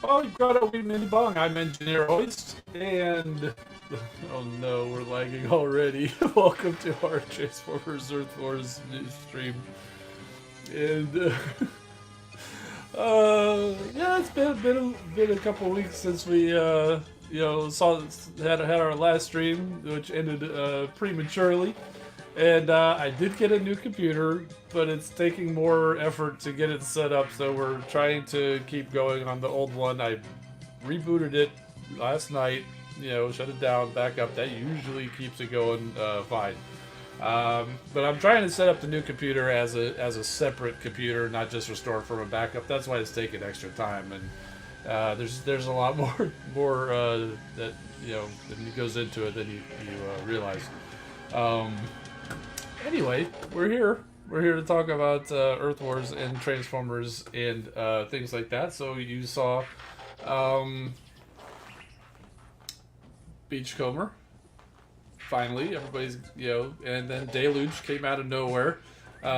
Oh, you've got a wee mini bong. I'm Engineer Hoist, and oh no, we're lagging already. Welcome to our Transformers Earth Wars news stream. And yeah, it's been a couple weeks since we had our last stream, which ended prematurely. And I did get a new computer, but it's taking more effort to get it set up, so we're trying to keep going on the old one. I rebooted it last night, shut it down, back up. That usually keeps it going fine. But I'm trying to set up the new computer as a separate computer, not just restore from a backup. That's why it's taking extra time, and there's a lot more that that goes into it than you realize. Anyway, we're here. We're here to talk about Earth Wars and Transformers and things like that. So you saw Beachcomber. Finally, everybody's, and then Deluge came out of nowhere.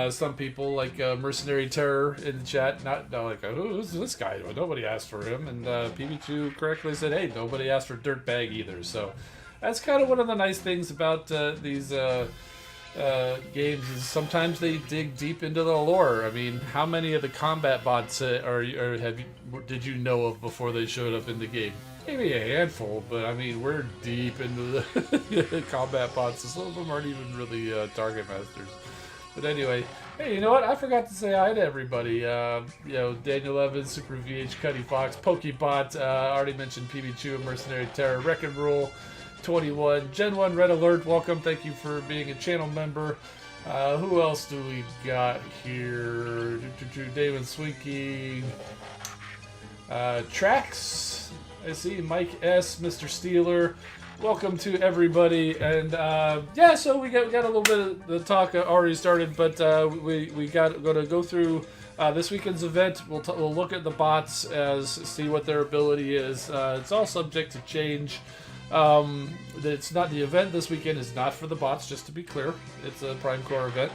Some people, like Mercenary Terror in the chat, not like, who's this guy? Nobody asked for him. And PB2 correctly said, hey, nobody asked for Dirtbag either. So that's kind of one of the nice things about these games is sometimes they dig deep into the lore. I mean, how many of the combat bots did you know of before they showed up in the game? Maybe a handful, but I mean, we're deep into the combat bots, so some of them aren't even really target masters. But anyway, hey, you know what? I forgot to say hi to everybody. Daniel Evans, Super VH, Cuddy Fox, Pokebot, already mentioned PB2, Mercenary Terror, Wreck and Roll, 21, Gen 1 Red Alert, welcome, thank you for being a channel member. Who else do we got here? David Swinky, Trax, I see, Mike S, Mr. Steeler, welcome to everybody. And so we got a little bit of the talk already started, but we going to go through this weekend's event. We'll look at the bots see what their ability is. It's all subject to change. It's not the event this weekend is not for the bots, just to be clear. It's a Prime Core event,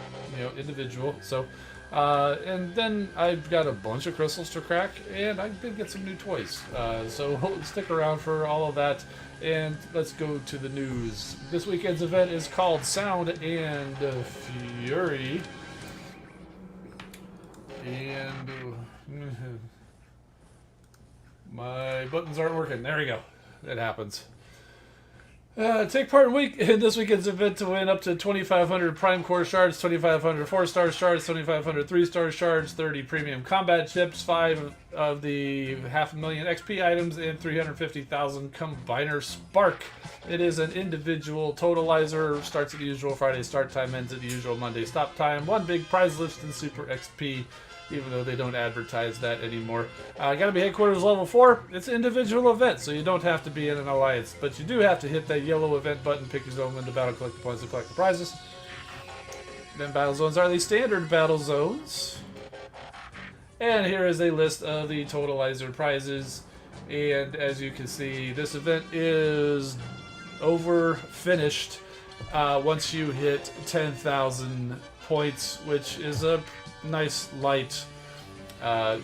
individual. So And then I've got a bunch of crystals to crack, and I did get some new toys. So stick around for all of that, and let's go to the news. This weekend's event is called Sound and Fury. And my buttons aren't working. There we go. It happens. Take part in this weekend's event to win up to 2,500 Prime Core shards, 2,500 4-star shards, 2,500 3-star shards, 30 premium combat chips, 5 of the 500,000 XP items, and 350,000 Combiner Spark. It is an individual totalizer. Starts at the usual Friday start time, ends at the usual Monday stop time. One big prize list and super XP. Even though they don't advertise that anymore. Gotta be headquarters level 4. It's an individual event, so you don't have to be in an alliance. But you do have to hit that yellow event button, pick your zone, win the battle, collect the points, and collect the prizes. Then battle zones are the standard battle zones. And here is a list of the totalizer prizes. And as you can see, this event is finished once you hit 10,000 points, which is a nice light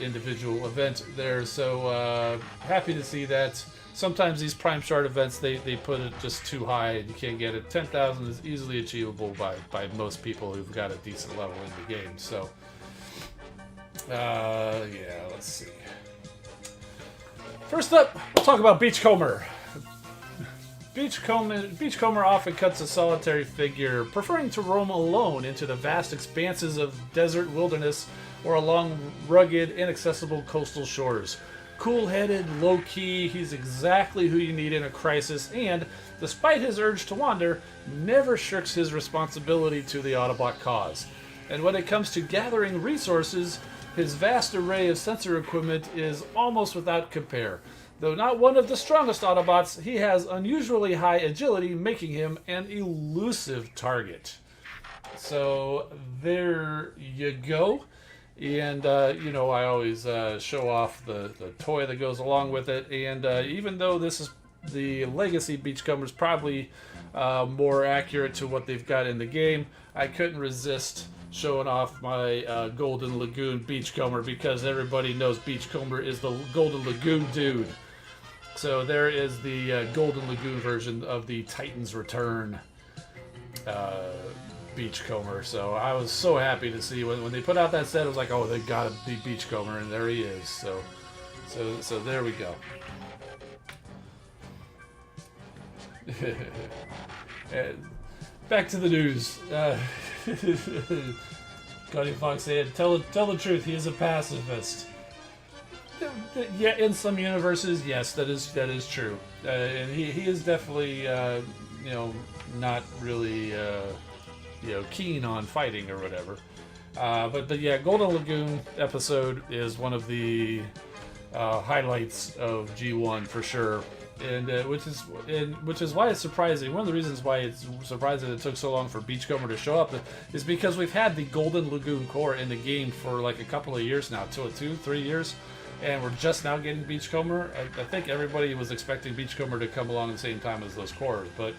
individual event there, so happy to see that. Sometimes these prime shard events they put it just too high and you can't get it. 10,000 is easily achievable by most people who've got a decent level in the game. So yeah, let's see. First up, we'll talk about Beachcomber. Beachcomber often cuts a solitary figure, preferring to roam alone into the vast expanses of desert wilderness or along rugged, inaccessible coastal shores. Cool-headed, low-key, he's exactly who you need in a crisis, and, despite his urge to wander, never shirks his responsibility to the Autobot cause. And when it comes to gathering resources, his vast array of sensor equipment is almost without compare. Though not one of the strongest Autobots, he has unusually high agility, making him an elusive target. So there you go. And, you know, I always show off the toy that goes along with it. And even though this is the Legacy Beachcomber is probably more accurate to what they've got in the game, I couldn't resist showing off my Golden Lagoon Beachcomber because everybody knows Beachcomber is the Golden Lagoon dude. So there is the Golden Lagoon version of the Titan's Return Beachcomber. So I was so happy to see when they put out that set. I was like, oh, they gotta be Beachcomber, and there he is. So there we go. Back to the news. Cody Fox said, "Tell the truth. He is a pacifist." Yeah, in some universes, yes, that is true, and he is definitely you know, not really you know, keen on fighting or whatever. But yeah, Golden Lagoon episode is one of the highlights of G1 for sure, and which is why it's surprising. One of the reasons why it's surprising it took so long for Beachcomber to show up is because we've had the Golden Lagoon core in the game for like a couple of years now, 2-3 years. And we're just now getting Beachcomber. I think everybody was expecting Beachcomber to come along at the same time as those cores, but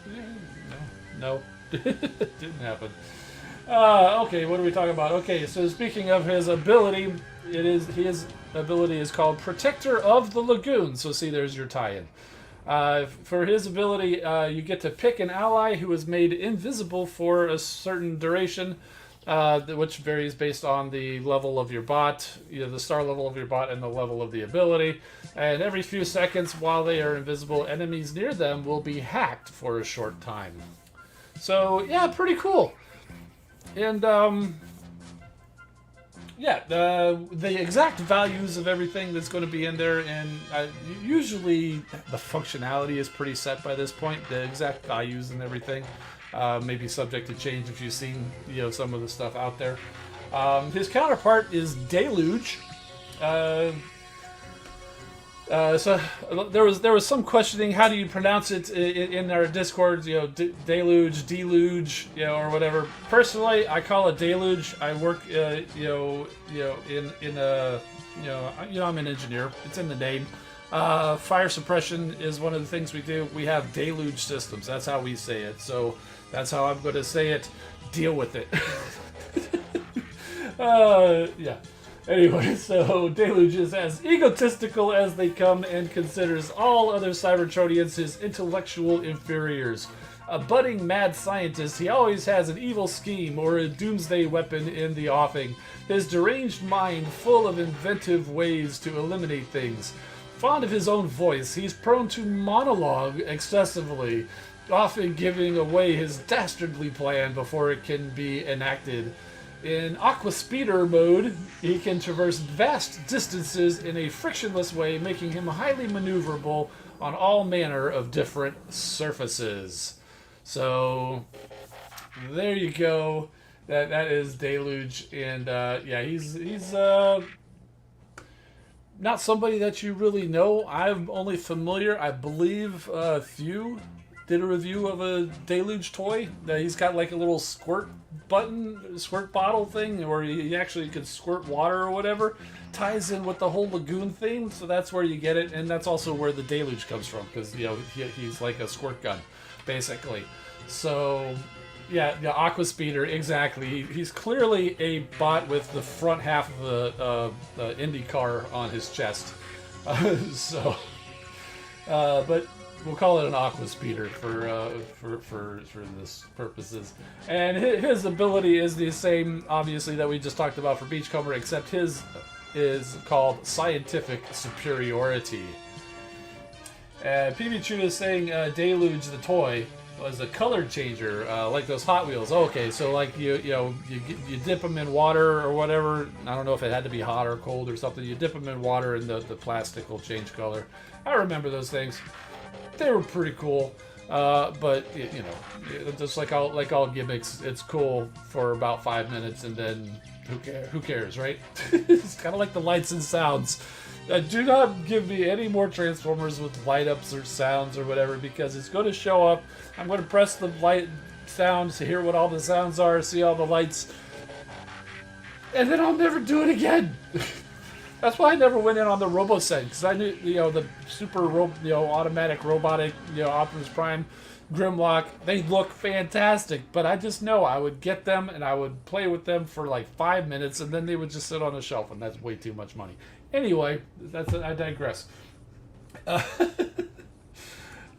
no, didn't happen. Okay, what are we talking about? Okay, so speaking of his ability, his ability is called Protector of the Lagoon. So see, there's your tie-in. For his ability, you get to pick an ally who is made invisible for a certain duration. Which varies based on the level of your bot, the star level of your bot and the level of the ability. And every few seconds while they are invisible, enemies near them will be hacked for a short time. So, yeah, pretty cool. And, yeah, the exact values of everything that's going to be in there, and usually the functionality is pretty set by this point, the exact values and everything. Maybe subject to change if you've seen some of the stuff out there. His counterpart is Deluge. So there was some questioning. How do you pronounce it in our Discord? Deluge, or whatever. Personally, I call it Deluge. I work, I'm an engineer. It's in the name. Fire suppression is one of the things we do. We have Deluge systems. That's how we say it. So that's how I'm going to say it. Deal with it. Yeah. Anyway, so Deluge is as egotistical as they come and considers all other Cybertronians his intellectual inferiors. A budding mad scientist, he always has an evil scheme or a doomsday weapon in the offing. His deranged mind full of inventive ways to eliminate things. Fond of his own voice, he's prone to monologue excessively, often giving away his dastardly plan before it can be enacted. In Aqua Speeder mode, he can traverse vast distances in a frictionless way, making him highly maneuverable on all manner of different surfaces. So, there you go. That is Deluge, and yeah, he's not somebody that you really know. I'm only familiar. I believe Few did a review of a Deluge toy. He's got like a little squirt bottle thing, where he actually could squirt water or whatever. Ties in with the whole lagoon theme, so that's where you get it, and that's also where the Deluge comes from, because he's like a squirt gun, basically. So, yeah, the Aqua Speeder, exactly. He's clearly a bot with the front half of the Indy car on his chest. But we'll call it an Aqua Speeder for this purposes. And his ability is the same, obviously, that we just talked about for Beachcomber, except his is called Scientific Superiority. PB Chu is saying Deluge the toy was a color changer, like those Hot Wheels. Okay, so like you dip them in water or whatever. I don't know if it had to be hot or cold or something. You dip them in water and the plastic will change color. I remember those things. They were pretty cool, but just like all gimmicks, it's cool for about 5 minutes, and then who cares, right? It's kind of like the lights and sounds. Do not give me any more Transformers with light ups or sounds or whatever, because it's going to show up. I'm going to press the light sounds to hear what all the sounds are, see all the lights, and then I'll never do it again. That's why I never went in on the RoboSense, because I knew the super automatic robotic Optimus Prime Grimlock, they look fantastic, but I just know I would get them and I would play with them for like 5 minutes, and then they would just sit on a shelf, and that's way too much money. Anyway, I digress.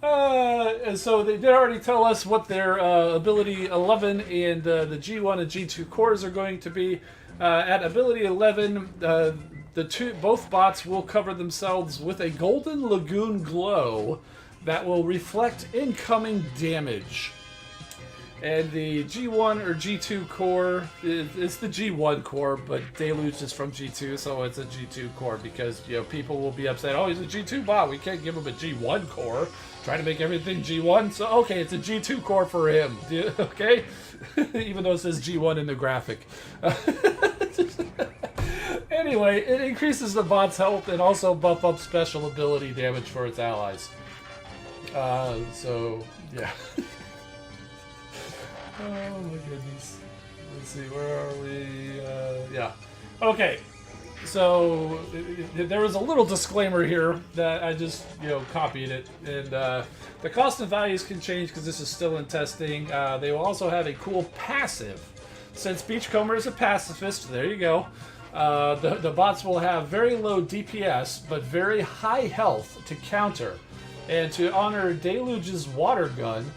And so they did already tell us what their ability 11 and the G1 and G2 cores are going to be. At ability 11, both bots will cover themselves with a golden lagoon glow that will reflect incoming damage. And the G1 or G2 core, it's the G1 core, but Deluge is from G2, so it's a G2 core, because people will be upset. Oh, he's a G2 bot. We can't give him a G1 core. Try to make everything G1. So okay, it's a G2 core for him. Okay, even though it says G1 in the graphic. Anyway, it increases the bot's health and also buff up special ability damage for its allies. So yeah. Oh my goodness. Let's see, where are we? Yeah. Okay. So there was a little disclaimer here that I just copied it, and the cost and values can change because this is still in testing. They will also have a cool passive. Since Beachcomber is a pacifist, there you go. The bots will have very low DPS but very high health to counter. And to honor Deluge's water gun,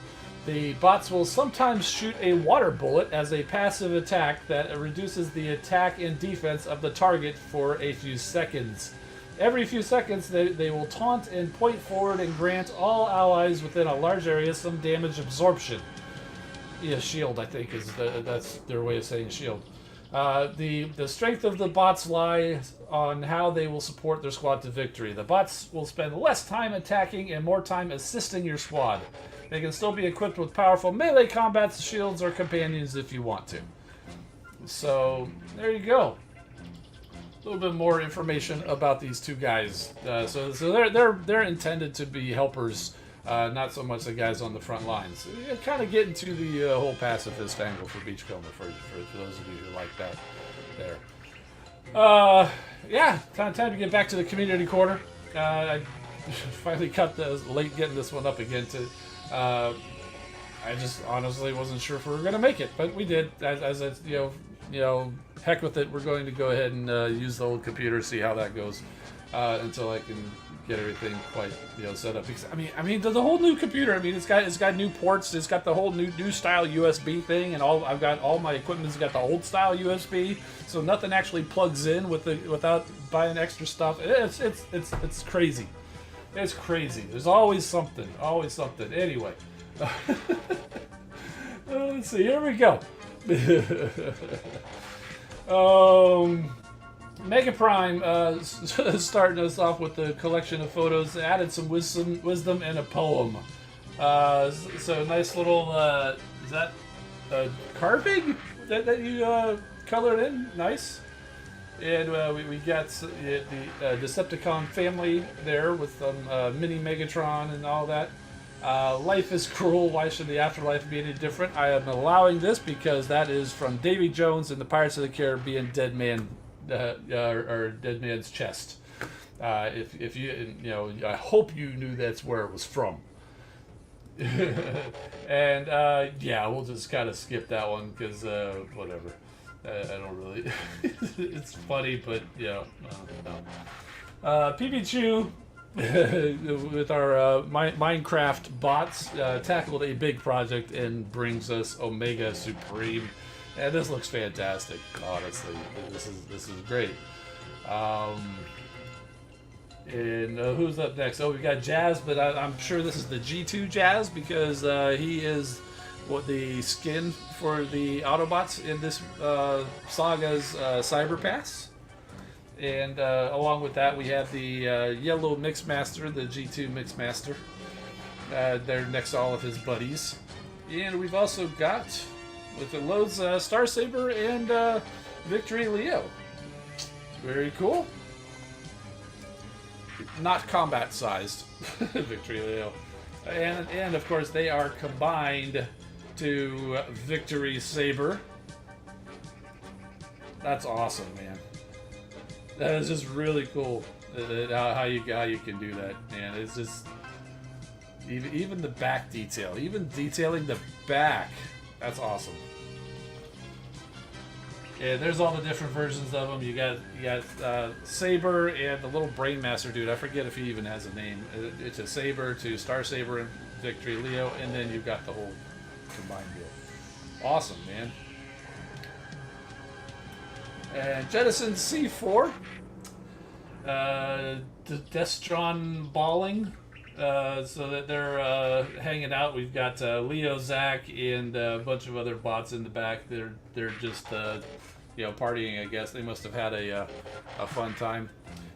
the bots will sometimes shoot a water bullet as a passive attack that reduces the attack and defense of the target for a few seconds. Every few seconds, they will taunt and point forward and grant all allies within a large area some damage absorption. Yeah, shield, I think, that's their way of saying shield. The strength of the bots lies on how they will support their squad to victory. The bots will spend less time attacking and more time assisting your squad. They can still be equipped with powerful melee combat shields or companions if you want to. So there you go. A little bit more information about these two guys. So they're intended to be helpers, not so much the guys on the front lines. Kind of get into the whole pacifist angle for Beachcomber for those of you who like that. There. Yeah, time to get back to the community corner. I finally got late getting this one up again too. I just honestly wasn't sure if we were going to make it, but we did. As heck with it. We're going to go ahead and use the old computer, see how that goes, until I can get everything quite set up. Because I mean the whole new computer. I mean it's got new ports. It's got the whole new style USB thing, and I've got all my equipment's got the old style USB, so nothing actually plugs in without buying extra stuff. It's crazy. It's crazy. There's always something. Always something. Anyway. Let's see. Here we go. Mega Prime starting us off with the collection of photos. Added some wisdom and a poem. So nice little. Is that carving that you colored in? Nice. And we got the Decepticon family there with mini Megatron and all that. Life is cruel. Why should the afterlife be any different? I am allowing this because that is from Davy Jones in the Pirates of the Caribbean Dead Man, or Dead Man's Chest. If you I hope you knew that's where it was from. And yeah, we'll just kind of skip that one because whatever. I don't really. It's funny, but no. PB Chew with our Minecraft bots tackled a big project and brings us Omega Supreme, and this looks fantastic. Honestly, this is great. And who's up next? Oh, we got Jazz, but I'm sure this is the G2 Jazz because he is the skin for the Autobots in this saga's Cyber Pass. And along with that, we have the yellow Mixmaster, the G2 Mixmaster. They're next to all of his buddies. And we've also got, with the loads, Starsaber and Victory Leo. Very cool. Not combat-sized, Victory Leo. And of course, they are combined to Victory Saber. That's awesome, man. That is just really cool. How you can do that, man. It's just even the back detail, even detailing the back. That's awesome. And there's all the different versions of them. You got Saber and the little Brainmaster dude. I forget if he even has a name. It's a Saber to Star Saber and Victory Leo, and then you've got the whole combined deal. Awesome, man. And Jettison C4. Destron Balling. So that they're hanging out. We've got Leo, Zach, and a bunch of other bots in the back. They're just partying. I guess they must have had a fun time.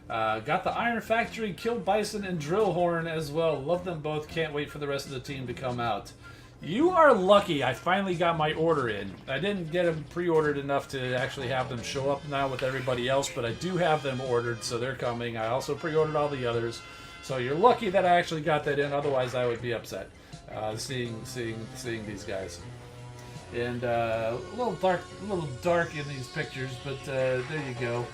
Got the Iron Factory, Kill Bison, and Drillhorn as well. Love them both. Can't wait for the rest of the team to come out. You are lucky. I finally got my order in. I didn't get them pre-ordered enough to actually have them show up now with everybody else, but I do have them ordered, so they're coming. I also pre-ordered all the others. So you're lucky that I actually got that in. Otherwise, I would be upset seeing these guys. And a little dark in these pictures, but there you go.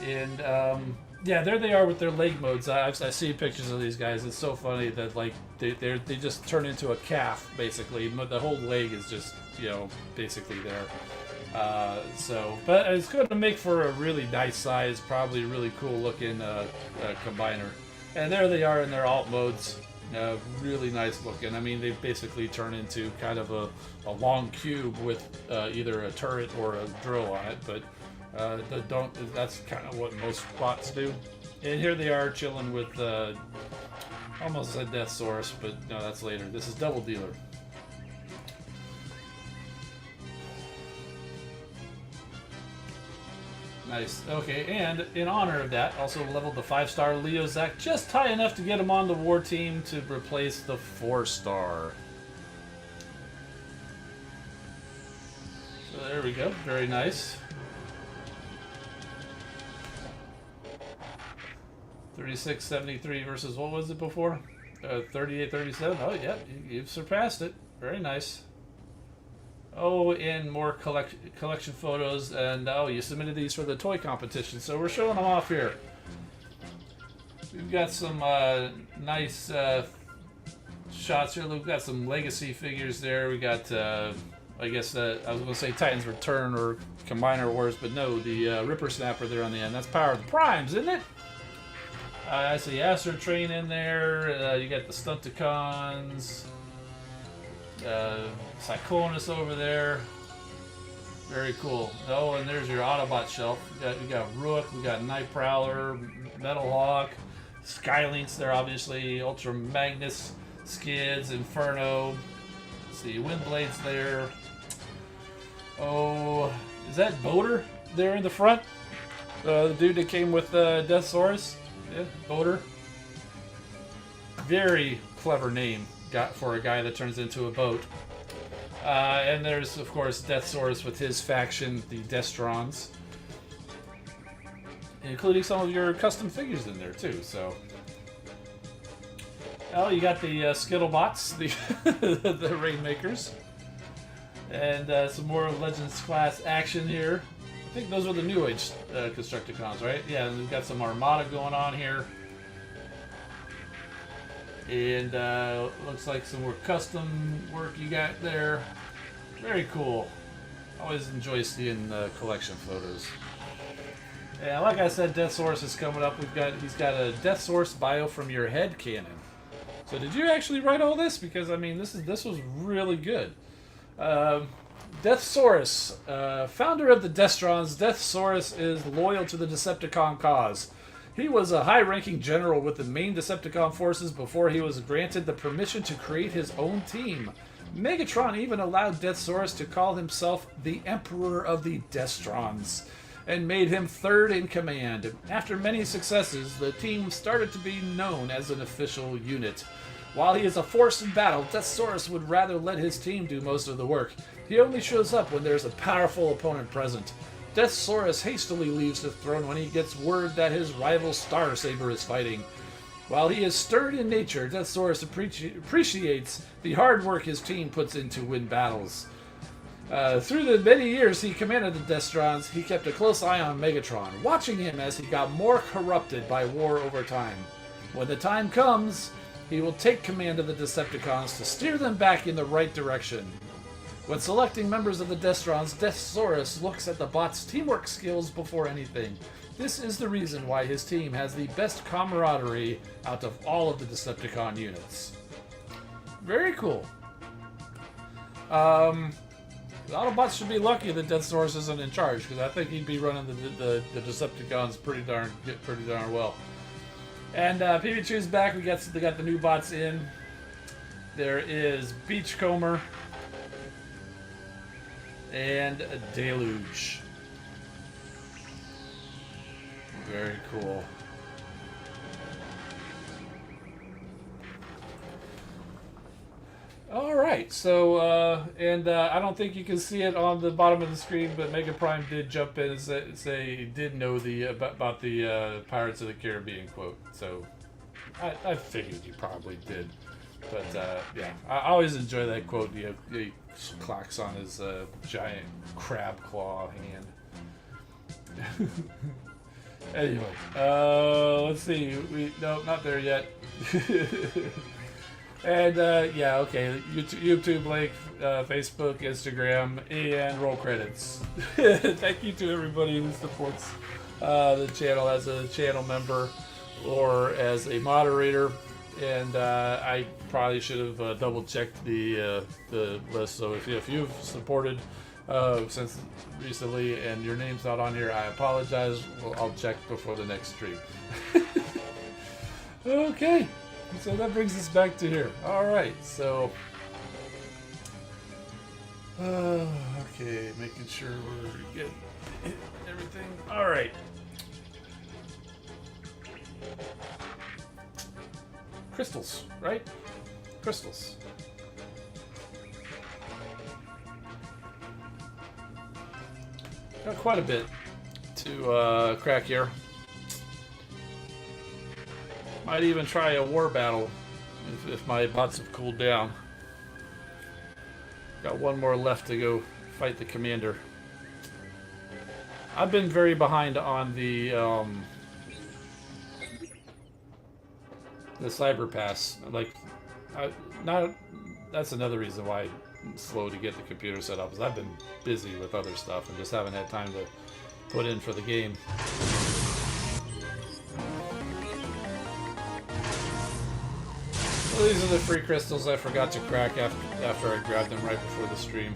And yeah, there they are with their leg modes. I see pictures of these guys. It's so funny that like they just turn into a calf basically. The whole leg is just basically there. But it's going to make for a really nice size, probably really cool looking combiner. And there they are in their alt modes. Really nice looking. I mean, they basically turn into kind of a long cube with either a turret or a drill on it. But that's kind of what most bots do. And here they are chilling with almost said Death Source, but no, that's later. This is Double Dealer. Nice. Okay, and in honor of that, also leveled the 5-star Leo Zach just high enough to get him on the war team to replace the 4-star. So there we go. Very nice. 3673 versus what was it before? 3837. Oh, yeah, you've surpassed it. Very nice. Oh, and more collection photos, and oh, you submitted these for the toy competition, so we're showing them off here. We've got some nice shots here. We've got some legacy figures there. We got I guess I was going to say Titan's Return or Combiner Wars, but no, the Ripper Snapper there on the end. That's Power of the Primes, isn't it? I see Astro Train in there. You got the Stunticons. Cyclonus over there. Very cool. Oh, and there's your Autobot shelf. We got Rook, we got Night Prowler, Metal Hawk, Skylinks there, obviously, Ultra Magnus, Skids, Inferno. Let's see, Windblades there. Oh, is that Boater there in the front? The dude that came with Deathsaurus? Yeah, Boater. Very clever name for a guy that turns into a boat. And there's, of course, Deathsaurus with his faction, the Destrons. Including some of your custom figures in there, too, so... Oh, you got the Skittlebots, the Rainmakers. And some more Legends class action here. I think those were the New Age Constructicons, right? Yeah, and we've got some Armada going on here. And looks like some more custom work you got there. Very cool. Always enjoy seeing collection photos. And like I said, Deathsaurus is coming up. He's got a Deathsaurus bio from your head cannon. So did you actually write all this? Because I mean, this was really good. Deathsaurus, founder of the Destrons, Deathsaurus is loyal to the Decepticon cause. He was a high-ranking general with the main Decepticon forces before he was granted the permission to create his own team. Megatron even allowed Deathsaurus to call himself the Emperor of the Destrons, and made him third in command. After many successes, the team started to be known as an official unit. While he is a force in battle, Deathsaurus would rather let his team do most of the work. He only shows up when there's a powerful opponent present. Deathsaurus hastily leaves the throne when he gets word that his rival Starsaber is fighting. While he is stern in nature, Deathsaurus appreciates the hard work his team puts in to win battles. Through the many years he commanded the Destrons, he kept a close eye on Megatron, watching him as he got more corrupted by war over time. When the time comes, he will take command of the Decepticons to steer them back in the right direction. When selecting members of the Destrons, Deathsaurus looks at the bots' teamwork skills before anything. This is the reason why his team has the best camaraderie out of all of the Decepticon units. Very cool. The Autobots should be lucky that Deathsaurus isn't in charge, because I think he'd be running the Decepticons pretty darn well. And PB2's back. They got the new bots in. There is Beachcomber and a Deluge. Very cool. Alright, so, I don't think you can see it on the bottom of the screen, but Mega Prime did jump in and say he did know about the Pirates of the Caribbean quote, so I figured you probably did. But, yeah, I always enjoy that quote. He clocks on his giant crab claw hand. Anyway, let's see. No, not there yet. And, yeah, okay, YouTube link, Facebook, Instagram, and roll credits. Thank you to everybody who supports the channel as a channel member or as a moderator. And I probably should have double-checked the list. So if you've supported since recently and your name's not on here, I apologize. Well, I'll check before the next stream. Okay. So that brings us back to here. Alright, so... okay, making sure we're getting everything. Alright. Crystals, right? Crystals. Got quite a bit to crack here. Might even try a war battle if my bots have cooled down. Got one more left to go fight the commander. I've been very behind on the cyber pass. Like, that's another reason why slow to get the computer set up because I've been busy with other stuff and just haven't had time to put in for the game. Well, these are the free crystals I forgot to crack after I grabbed them right before the stream.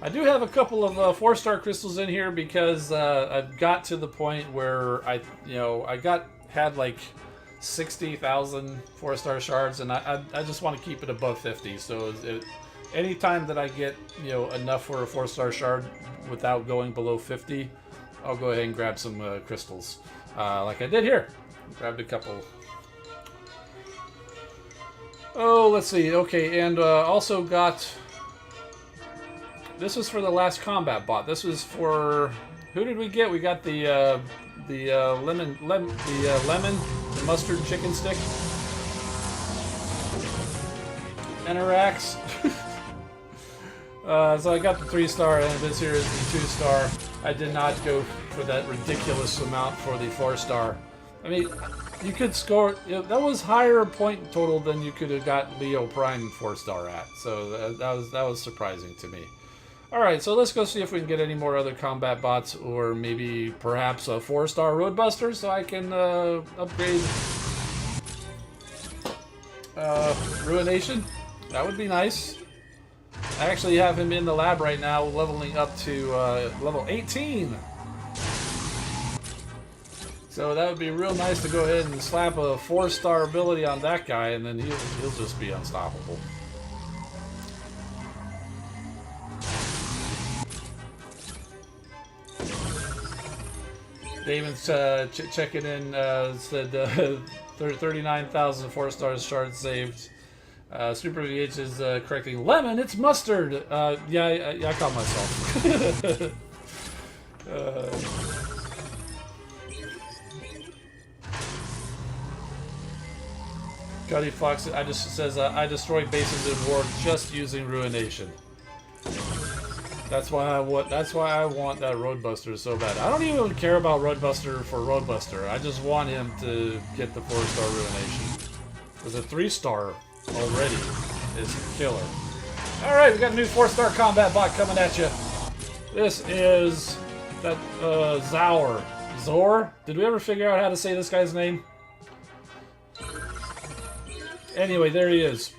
I do have a couple of 4-star crystals in here because I've got to the point where I had like 60,000 4-star shards, and I just want to keep it above 50. So anytime that I get enough for a 4-star shard without going below 50, I'll go ahead and grab some crystals, like I did here. Grabbed a couple. Oh, let's see. Okay, and also got. This was for the last combat bot. This was for who did we get? We got the lemon, the mustard chicken stick. Enerax. So I got the 3-star, and this here is the 2-star. I did not go for that ridiculous amount for the 4-star. I mean, you could score. That was higher point total than you could have got Leo Prime 4-star at. So that was surprising to me. All right, so let's go see if we can get any more other combat bots, or maybe perhaps a 4-star Roadbuster, so I can upgrade Ruination. That would be nice. I actually have him in the lab right now, leveling up to level 18. So that would be real nice to go ahead and slap a 4-star ability on that guy, and then he'll just be unstoppable. Damon's checking in, said 39,000 4-star shards saved. Super VH is correcting. Lemon, it's mustard! Yeah, I caught myself. Cuddy Fox says, I destroy bases in war just using Ruination. That's why I want that Roadbuster so bad. I don't even care about Roadbuster for Roadbuster. I just want him to get the 4-star Ruination. Because a 3-star already is a killer. Alright, we got a new 4-star combat bot coming at you. This is that Zor? Did we ever figure out how to say this guy's name? Anyway, there he is.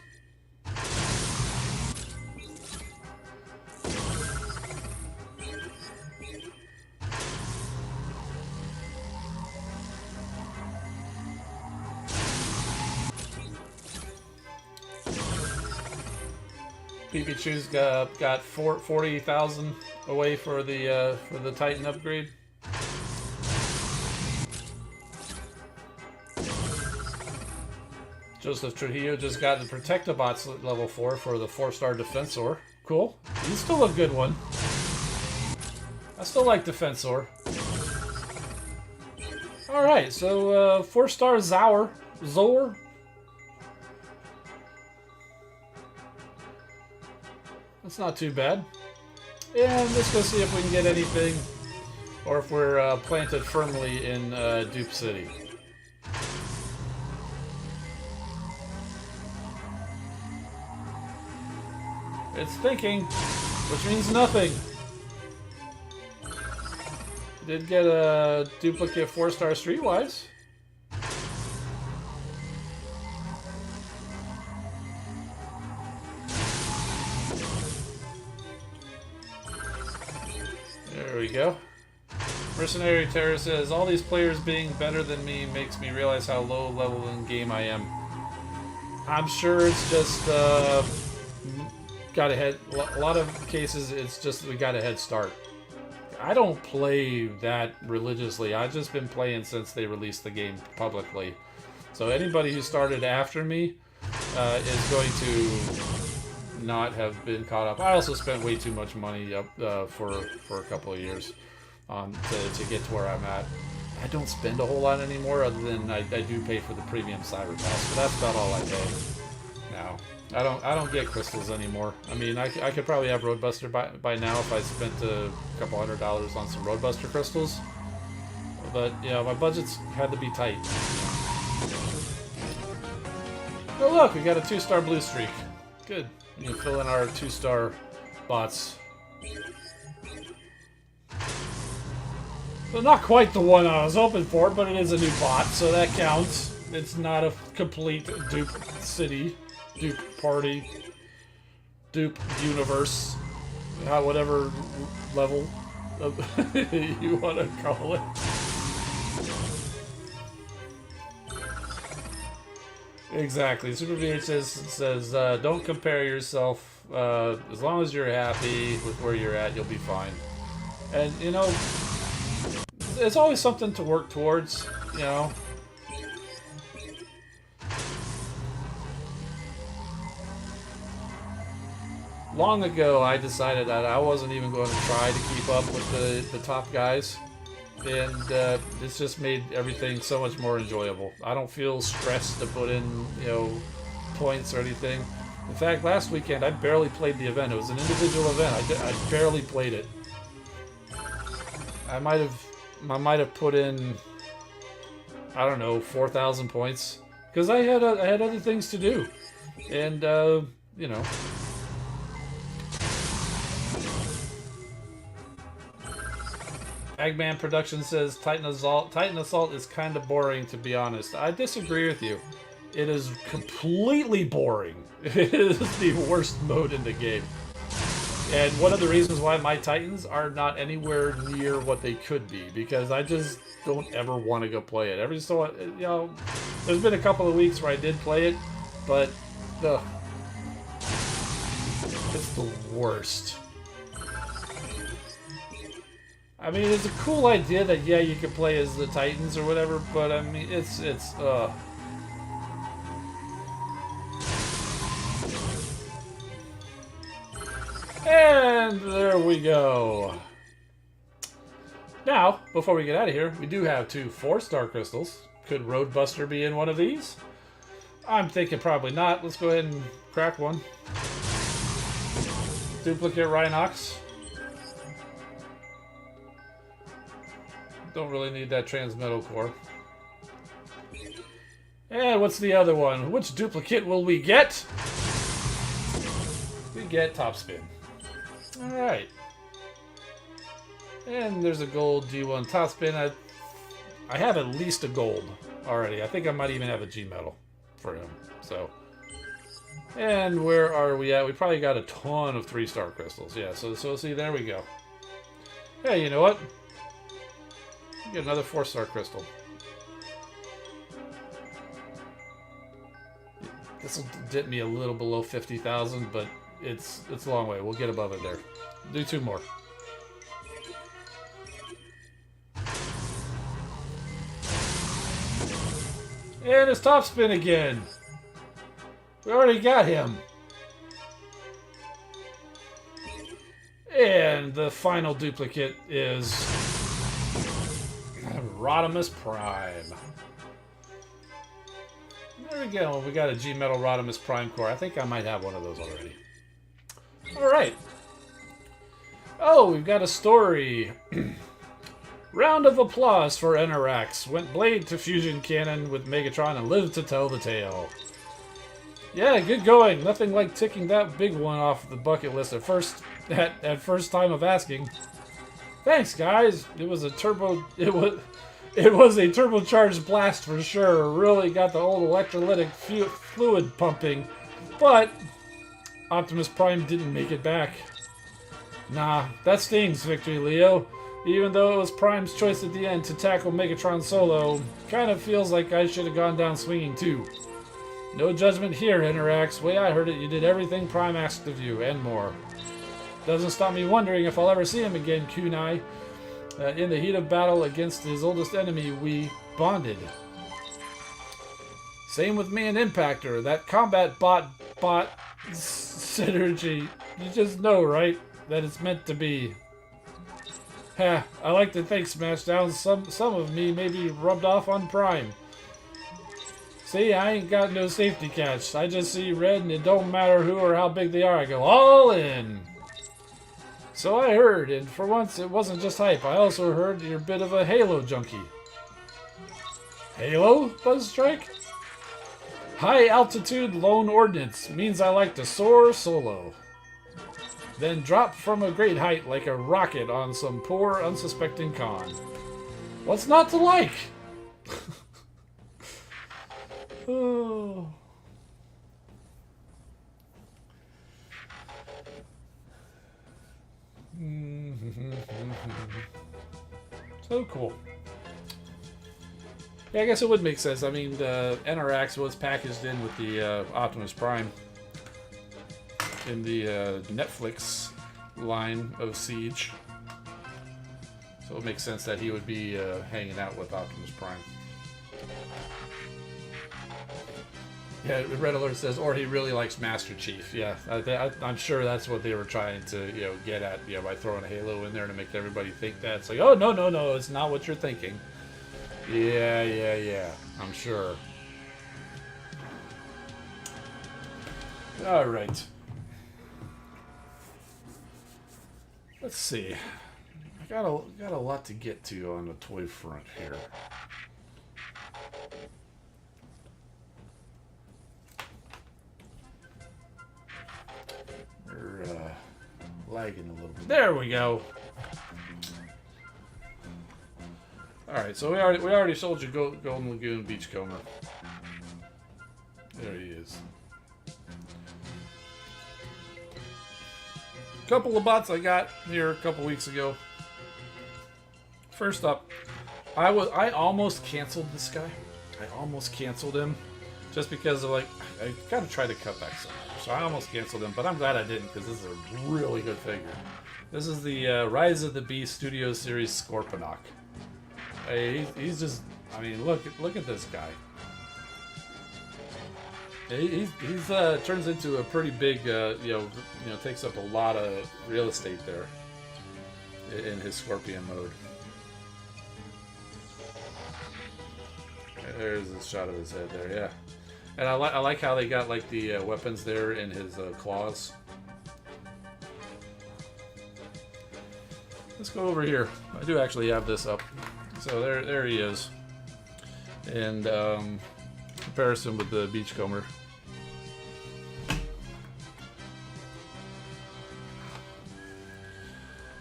Pikachu's got 40,000 away for the Titan upgrade. Joseph Trujillo just got the Protectobots at level 4 for the 4-star Defensor. Cool. He's still a good one. I still like Defensor. Alright, so 4-star Zor. That's not too bad. And let's go see if we can get anything, or if we're planted firmly in Dupe City. It's thinking, which means nothing. Did get a duplicate 4-star Streetwise. There we go. Mercenary Terror says, all these players being better than me makes me realize how low level in game I am. I'm sure it's just got a head. A lot of cases, it's just we got a head start. I don't play that religiously. I've just been playing since they released the game publicly. So anybody who started after me is going to not have been caught up. I also spent way too much money up for a couple of years to get to where I'm at. I don't spend a whole lot anymore, other than I do pay for the premium Cyber Pass, but that's about all I pay now. I don't get crystals anymore. I mean, I could probably have Roadbuster by now if I spent a couple $100 on some Roadbuster crystals. But, you know, my budgets had to be tight. Oh look, we got a 2-star blue streak. Good. You can fill in our 2-star bots. So not quite the one I was hoping for, but it is a new bot, so that counts. It's not a complete dupe city, dupe party, dupe universe, whatever level of you want to call it. Exactly. Super VHS says, don't compare yourself. As long as you're happy with where you're at, you'll be fine. And, you know, it's always something to work towards, you know. Long ago, I decided that I wasn't even going to try to keep up with the top guys. And it's just made everything so much more enjoyable. I don't feel stressed to put in, you know, points or anything. In fact, last weekend I barely played the event. It was an individual event. I barely played it. I might have put in, I don't know, 4,000 points because I had other things to do, and you know. Eggman Production says Titan Assault is kind of boring, to be honest. I disagree with you. It is completely boring. It is the worst mode in the game. And one of the reasons why my Titans are not anywhere near what they could be, because I just don't ever want to go play it. Every so, you know, there's been a couple of weeks where I did play it, but it's the worst. I mean, it's a cool idea that, yeah, you can play as the Titans or whatever, but I mean, it's And there we go. Now, before we get out of here, we do have 2 4-star crystals. Could Roadbuster be in one of these? I'm thinking probably not. Let's go ahead and crack one. Duplicate Rhinox. Don't really need that transmetal core. And what's the other one? Which duplicate will we get? We get Top Spin. Alright. And there's a gold G1 Top Spin. I have at least a gold already. I think I might even have a G metal for him. So. And where are we at? We probably got a ton of 3-star crystals. Yeah, so see, there we go. Hey, you know what? Get another 4-star crystal. This will dip me a little below 50,000, but it's a long way. We'll get above it there. Do 2 more. And it's Top Spin again. We already got him. And the final duplicate is Rodimus Prime. There we go. We got a G Metal Rodimus Prime core. I think I might have one of those already. Alright. Oh, we've got a story. Round of applause for Enerax. Went blade to fusion cannon with Megatron and lived to tell the tale. Yeah, good going. Nothing like ticking that big one off the bucket list at first time of asking. Thanks, guys. It was a turbocharged blast for sure. Really got the old electrolytic fluid pumping. But Optimus Prime didn't make it back. Nah, that stings, Victory Leo. Even though it was Prime's choice at the end to tackle Megatron solo, kind of feels like I should have gone down swinging too. No judgment here, Enerax. Way I heard it, you did everything Prime asked of you, and more. Doesn't stop me wondering if I'll ever see him again, Kunai. In the heat of battle against his oldest enemy, we bonded. Same with me and Impactor. That combat bot synergy. You just know, right? That it's meant to be. Ha, I like to think, Smashdown, some of me maybe rubbed off on Prime. See, I ain't got no safety catch. I just see red and it don't matter who or how big they are. I go all in. So I heard, and for once it wasn't just hype. I also heard you're a bit of a Halo junkie. Halo, Buzzstrike? High altitude lone ordnance means I like to soar solo. Then drop from a great height like a rocket on some poor unsuspecting con. What's not to like? Oh. So cool. Yeah, I guess it would make sense. I mean, the NRX was packaged in with the Optimus Prime in the Netflix line of Siege. So it makes sense that he would be hanging out with Optimus Prime. Yeah, Red Alert says, or he really likes Master Chief. Yeah, I'm sure that's what they were trying to, get at, by throwing a Halo in there to make everybody think that. It's like, oh, no, it's not what you're thinking. Yeah, I'm sure. All right. Let's see. I got a lot to get to on the toy front here. We're lagging a little bit. There we go. All right, so we already sold you Golden Lagoon Beachcomber. There he is. Couple of bots I got here a couple weeks ago. First up, I almost canceled this guy. I almost canceled him just because of I gotta try to cut back somewhere. So I almost canceled him, but I'm glad I didn't because this is a really good figure. This is the Rise of the Beast Studio Series Scorponok. He's just, I mean, look at this guy. He's turns into a pretty big, takes up a lot of real estate there in his Scorpion mode. There's a shot of his head there, yeah. And I like how they got like the weapons there in his claws. Let's go over here. I do actually have this up. So there he is. And comparison with the Beachcomber.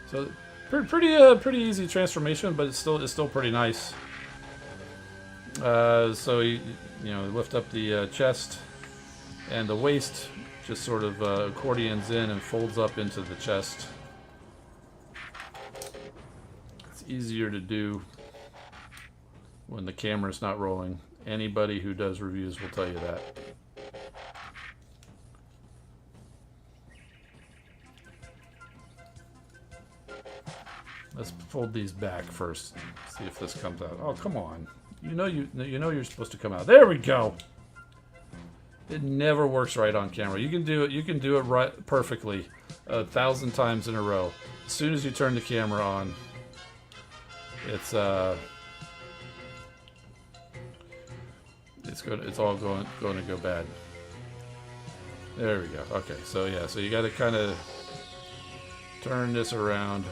So pretty easy transformation, but it's still pretty nice. So you lift up the chest, and the waist just sort of accordions in and folds up into the chest. It's easier to do when the camera's not rolling. Anybody who does reviews will tell you that. Let's fold these back first. See if this comes out. Oh, come on. You know you're supposed to come out. There we go. It never works right on camera. You can do it right perfectly 1,000 times in a row. As soon as you turn the camera on, it's all going to go bad. There we go. Okay, so yeah, so you got to kind of turn this around,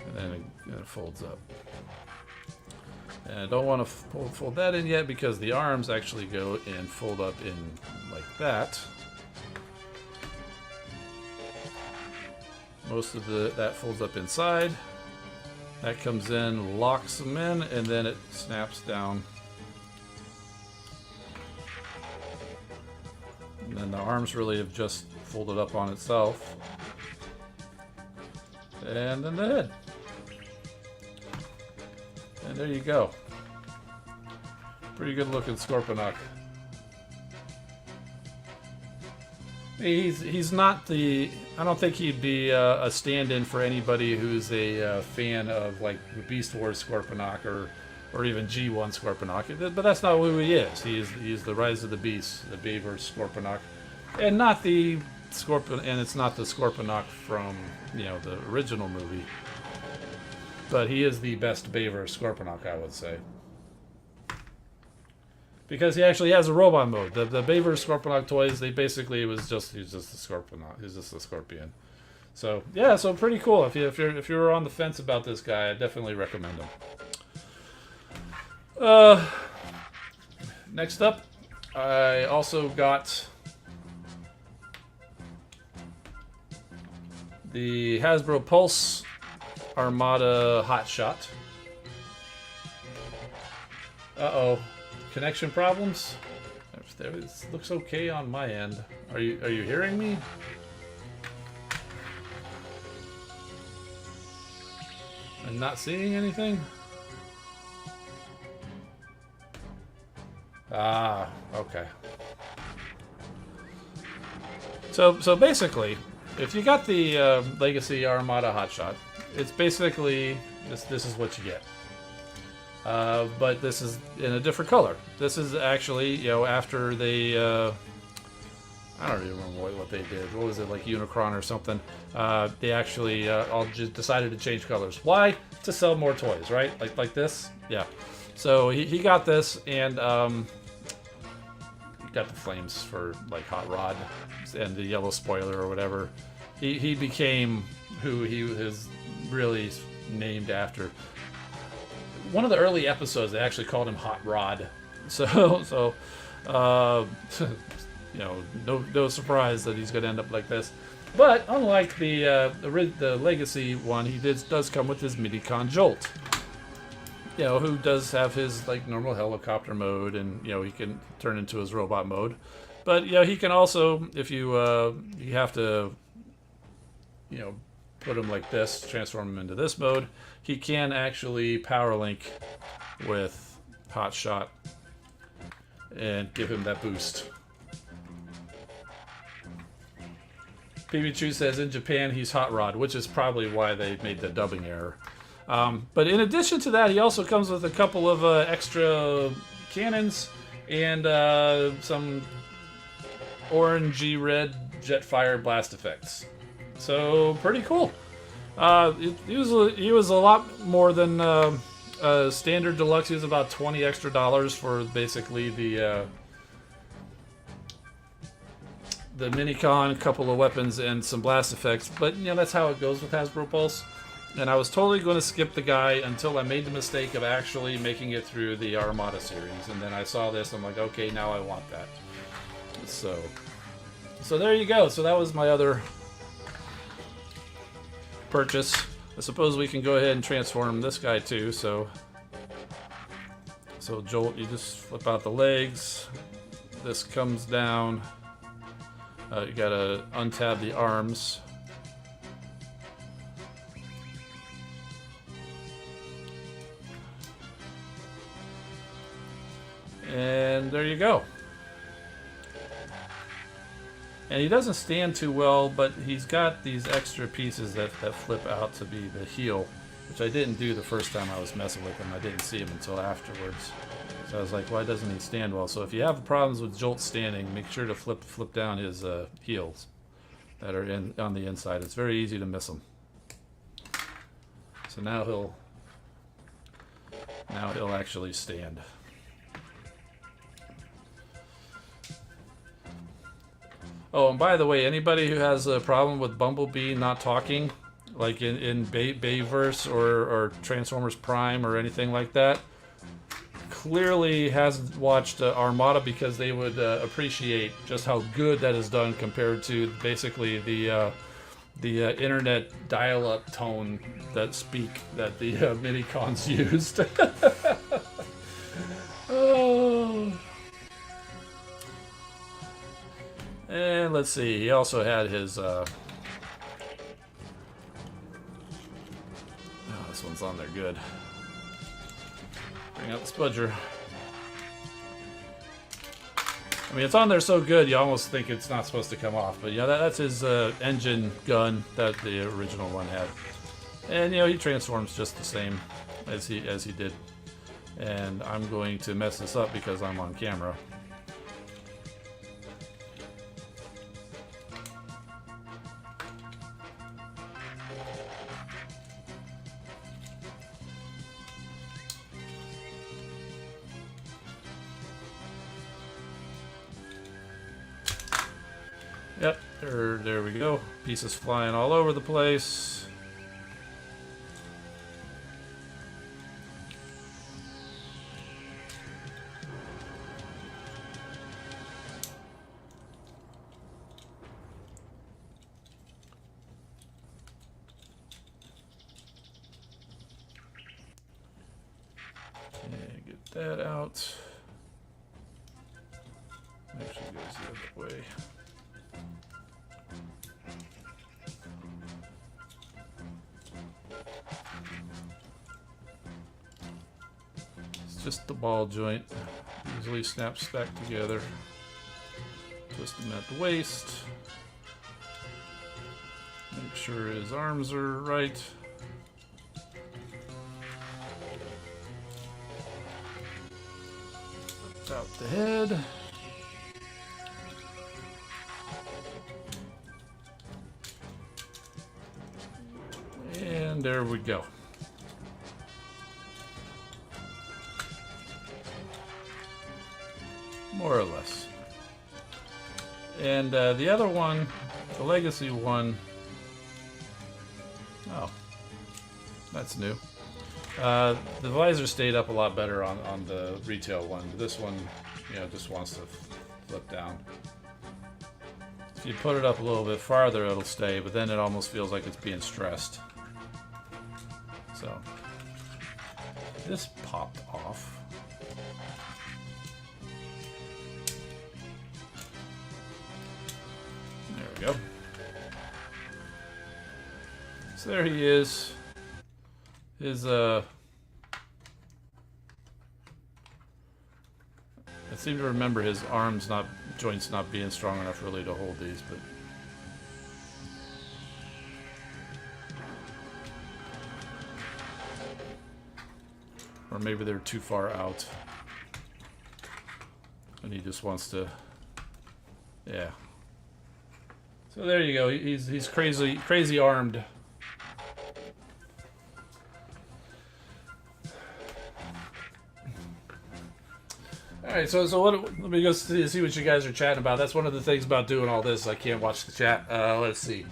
and then it folds up. And I don't want to fold that in yet because the arms actually go and fold up in like that. Most of that folds up inside. That comes in, locks them in, and then it snaps down. And then the arms really have just folded up on itself. And then the head. And there you go. Pretty good looking Scorponok. He's not the... I don't think he'd be a stand-in for anybody who's a fan of like Beast Wars Scorponok or even G1 Scorponok. But that's not who he is. He's the Rise of the Beast, the Bayverse Scorponok. And not the Scorpion, and it's not the Scorponok from the original movie. But he is the best Bayverse Scorponok, I would say. Because he actually has a robot mode. The Bayverse Scorponok toys, he's just the Scorponok. He's just a Scorpion. So yeah, so pretty cool. If you're on the fence about this guy, I definitely recommend him. Next up, I also got the Hasbro Pulse Armada Hotshot. Uh-oh. Connection problems? It looks okay on my end. Are you hearing me? I'm not seeing anything? Ah, okay. So basically, if you got the Legacy Armada Hotshot, it's basically this is what you get. But this is in a different color. This is actually, you know, after they, I don't even remember what they did. What was it, like Unicron or something? They actually all just decided to change colors. Why? To sell more toys, right? Like this? Yeah. So he got this, and got the flames for like Hot Rod and the yellow spoiler or whatever. He became who he was really named after. One of the early episodes, they actually called him Hot Rod. So you know, no surprise that he's going to end up like this. But unlike the Legacy one, he does come with his Minicon Jolt. You know, who does have his like normal helicopter mode, and you know he can turn into his robot mode. But you know he can also, if you you have to, you know, put him like this, transform him into this mode, he can actually power link with Hotshot and give him that boost. PB2 says in Japan he's Hot Rod, which is probably why they made the dubbing error. But in addition to that, he also comes with a couple of extra cannons and some orangey red Jetfire blast effects. So pretty cool. He was a lot more than standard deluxe. He was about $20 extra for basically the Minicon, a couple of weapons, and some blast effects. But you know that's how it goes with Hasbro Pulse. And I was totally going to skip the guy until I made the mistake of actually making it through the Armada series. And then I saw this, I'm like, okay, now I want that. So there you go. So that was my other purchase. I suppose we can go ahead and transform this guy too. So Jolt, you just flip out the legs. This comes down. You gotta untab the arms. And there you go. And he doesn't stand too well, but he's got these extra pieces that flip out to be the heel, which I didn't do the first time I was messing with him. I didn't see him until afterwards. So I was like, why doesn't he stand well? So if you have problems with Jolt standing, make sure to flip down his heels that are on the inside. It's very easy to miss them. So now he'll actually stand. Oh, and by the way, anybody who has a problem with Bumblebee not talking, like in Bayverse or Transformers Prime or anything like that, clearly hasn't watched Armada, because they would appreciate just how good that is done compared to basically the internet dial-up tone that the Minicons used. Oh. And let's see, he also had his, oh, this one's on there good. Bring out the Spudger. I mean, it's on there so good, you almost think it's not supposed to come off. But yeah, that's his engine gun that the original one had. And, you know, he transforms just the same as he did. And I'm going to mess this up because I'm on camera. Yep, there we go. Pieces flying all over the place. And get that out. Actually goes the other way. It's just the ball joint. Easily snaps back together. Twist him at the waist. Make sure his arms are right. Out the head. And there we go. More or less. And the other one, the Legacy one, oh, that's new. The visor stayed up a lot better on the retail one. This one, you know, just wants to flip down. If you put it up a little bit farther, it'll stay, but then it almost feels like it's being stressed. So, this popped off. There we go. So there he is. His I seem to remember his joints not being strong enough really to hold these, but or maybe they're too far out and he just wants to, yeah. So there you go. He's crazy armed. Alright, so let me go see what you guys are chatting about. That's one of the things about doing all this. I can't watch the chat. Let's see.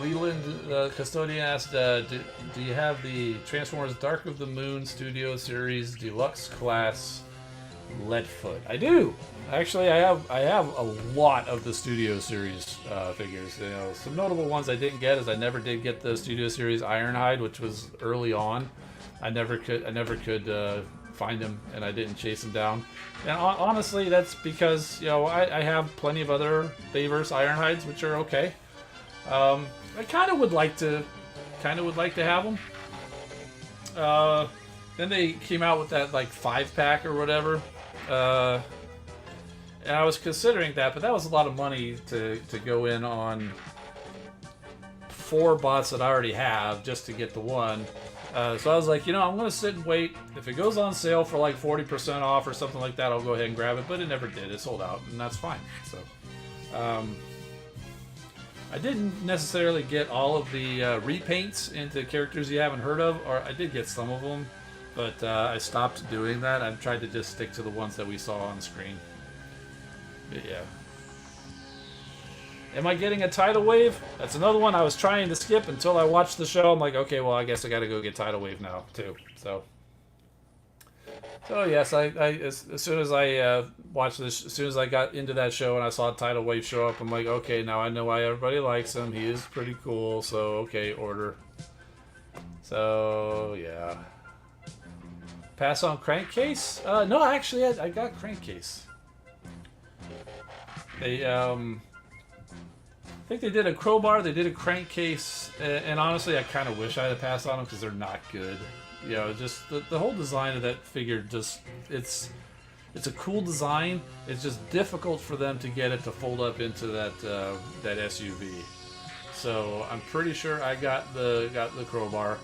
Leland Custodian asked, do you have the Transformers Dark of the Moon Studio Series Deluxe Class Leadfoot? I do. Actually, I have a lot of the Studio Series figures. You know, some notable ones I didn't get is I never did get the Studio Series Ironhide, which was early on. I never could find him, and I didn't chase him down. And honestly, that's because, you know, I have plenty of other Bayverse Ironhides, which are okay. I kind of would like to have them. Then they came out with that like 5-pack or whatever. And I was considering that, but that was a lot of money to go in on 4 bots that I already have just to get the one. So I was like, you know, I'm going to sit and wait. If it goes on sale for like 40% off or something like that, I'll go ahead and grab it. But it never did. It sold out, and that's fine. So I didn't necessarily get all of the repaints into characters you haven't heard of, or I did get some of them, but I stopped doing that. I've tried to just stick to the ones that we saw on screen. But yeah. Am I getting a tidal wave? That's another one I was trying to skip until I watched the show. I'm like, okay, well, I guess I gotta go get tidal wave now, too. So yes, as soon as I watched this, as soon as I got into that show and I saw tidal wave show up, I'm like, okay, now I know why everybody likes him. He is pretty cool, so okay, order. So, yeah. Pass on Crankcase? No, actually, I got Crankcase. They, I think they did a crowbar, they did a crankcase, and honestly, I kind of wish I had passed on them because they're not good. You know, just the whole design of that figure, just it's a cool design. It's just difficult for them to get it to fold up into that SUV. So I'm pretty sure I got the crowbar,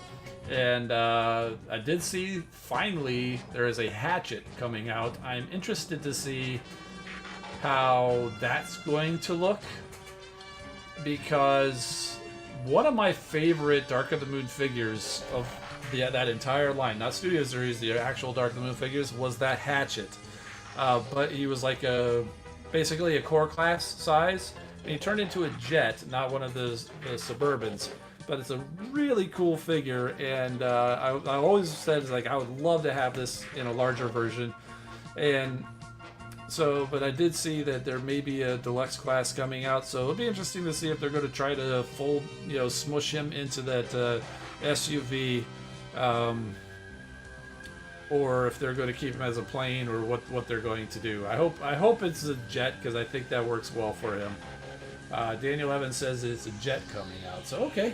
and I did see finally there is a hatchet coming out. I'm interested to see how that's going to look, because one of my favorite Dark of the Moon figures of that entire line, not Studio Series, the actual Dark of the Moon figures, was that hatchet. But he was like basically a core class size, and he turned into a jet, not one of the Suburbans. But it's a really cool figure, and I always said, like, I would love to have this in a larger version. And So, but I did see that there may be a deluxe class coming out, so it'll be interesting to see if they're going to try to fold, smush him into that SUV, or if they're going to keep him as a plane, or what they're going to do. I hope it's a jet, because I think that works well for him. Daniel Evans says it's a jet coming out, so okay.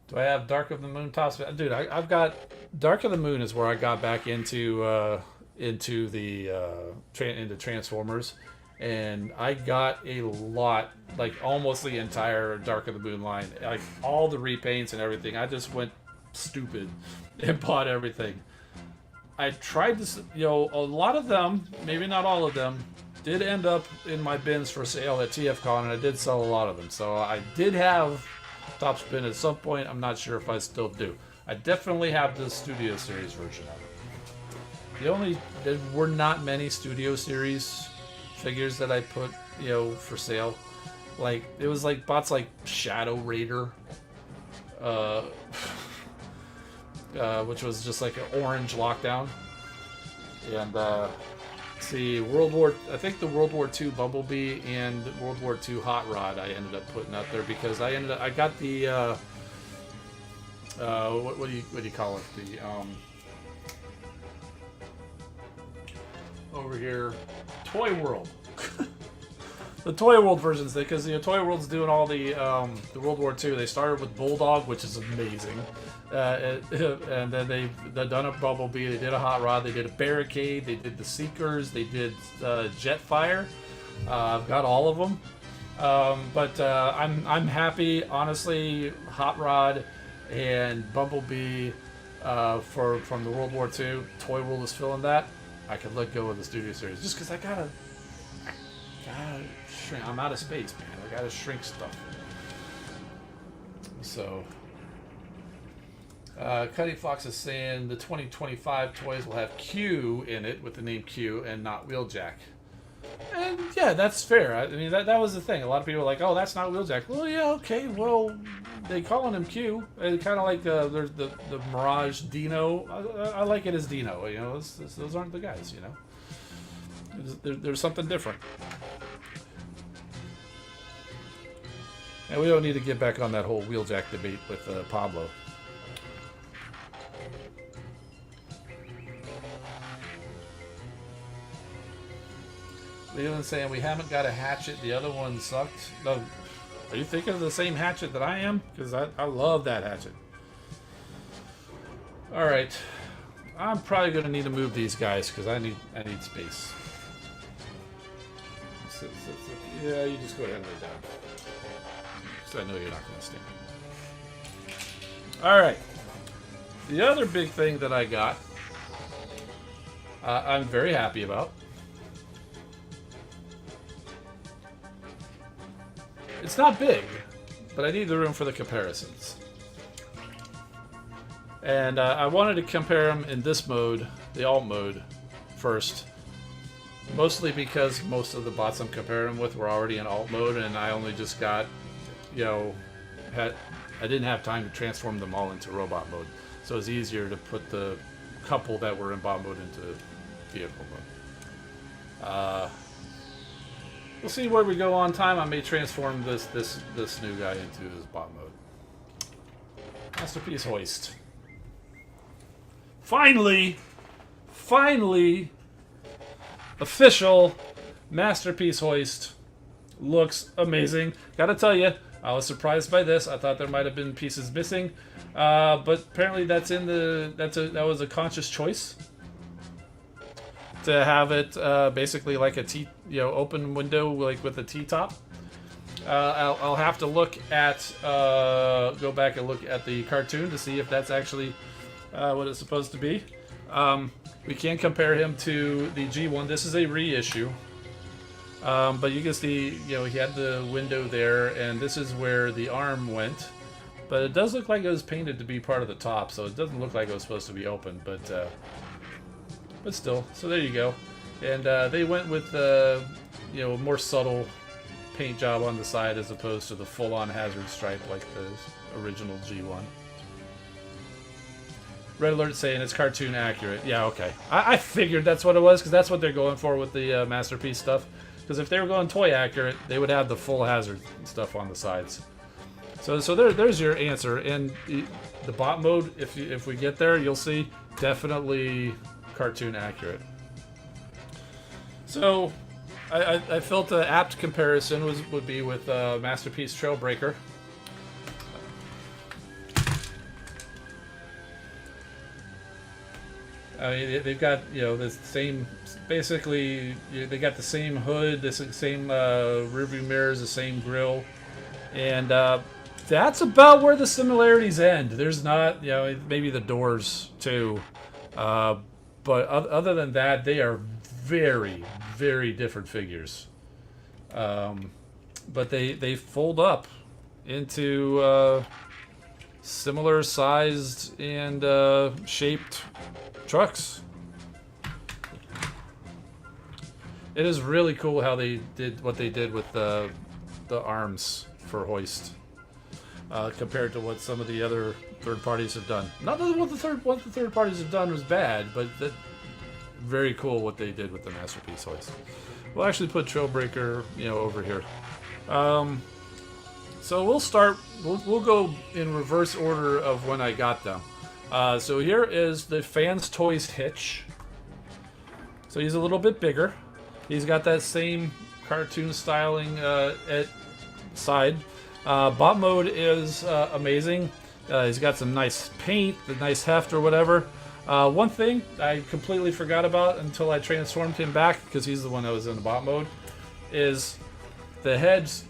Do I have Dark of the Moon tops? Dude, I've got Dark of the Moon is where I got back into Transformers, and I got a lot, like almost the entire Dark of the Moon line, like all the repaints and everything. I just went stupid and bought everything. I tried to, a lot of them, maybe not all of them, did end up in my bins for sale at TFCon, and I did sell a lot of them. So I did have Top Spin at some point. I'm not sure if I still do. I definitely have the Studio Series version of it. There were not many Studio Series figures that I put, for sale. Like, it was like bots like Shadow Raider, which was just like an orange lockdown. And, see, I think the World War II Bumblebee and World War II Hot Rod I ended up putting up there, because I got the, what do you call it? The, over here, Toy World. The Toy World versions, because Toy World's doing all the World War II. They started with Bulldog, which is amazing, and then they've done a Bumblebee. They did a Hot Rod. They did a Barricade. They did the Seekers. They did Jetfire. I've got all of them, but I'm happy, honestly. Hot Rod and Bumblebee from the World War II. Toy World is filling that. I could let go of the Studio Series just because I gotta shrink. I'm out of space, man. I gotta shrink stuff. So, Cuddy Fox is saying the 2025 toys will have Q in it with the name Q and not Wheeljack. And yeah, that's fair. I mean, that was the thing. A lot of people were like, "Oh, that's not Wheeljack." Well, yeah, okay. Well, they calling him Q. Kind of like there's the Mirage Dino. I like it as Dino. Those aren't the guys. There's something different. And we don't need to get back on that whole Wheeljack debate with Pablo. Leland's saying we haven't got a hatchet. The other one sucked. No, are you thinking of the same hatchet that I am? Because I love that hatchet. All right, I'm probably going to need to move these guys because I need space. Yeah, you just go ahead and lay down. Because I know you're not going to stand. All right. The other big thing that I got, I'm very happy about. It's not big, but I need the room for the comparisons. And I wanted to compare them in this mode, the alt mode, first. Mostly because most of the bots I'm comparing them with were already in alt mode, and I only just got, I didn't have time to transform them all into robot mode. So it's easier to put the couple that were in bot mode into vehicle mode. We'll see where we go on time. I may transform this new guy into his bot mode. Masterpiece Hoist. Finally, official Masterpiece Hoist. Looks amazing. Gotta tell you, I was surprised by this. I thought there might have been pieces missing, but apparently that was a conscious choice to have it basically like a T, open window, like with a T-top. I'll have to look at go back and look at the cartoon to see if that's actually what it's supposed to be. We can compare him to the G1. This is a reissue. But you can see, he had the window there, and this is where the arm went. But it does look like it was painted to be part of the top, so it doesn't look like it was supposed to be open. But still, so there you go. And they went with more subtle paint job on the side as opposed to the full-on hazard stripe like the original G1. Red alert saying it's cartoon accurate. Yeah, okay. I figured that's what it was, because that's what they're going for with the Masterpiece stuff. Because if they were going toy accurate, they would have the full hazard stuff on the sides. So there's your answer. And the bot mode, if we get there, you'll see definitely cartoon accurate. So I felt an apt comparison would be with Masterpiece Trailbreaker. I mean, they've got, you know, the same, basically, they got the same hood, the same rearview mirrors, the same grille, and that's about where the similarities end. There's not, you know, maybe the doors too, but other than that, they are very, very different figures. But they fold up into similar sized and shaped trucks. It is really cool how they did what they did with the arms for Hoist, compared to what some of the other third parties have done. Not that what the third parties have done was bad, but that very cool what they did with the Masterpiece Hoist. We'll actually put Trailbreaker, you know, over here. So we'll start. We'll go in reverse order of when I got them. So here is the Fans Toys Hitch. So he's a little bit bigger. He's got that same cartoon styling at side. Bot mode is amazing. He's got some nice paint, the nice heft or whatever. One thing I completely forgot about until I transformed him back, because he's the one that was in the bot mode, is the head's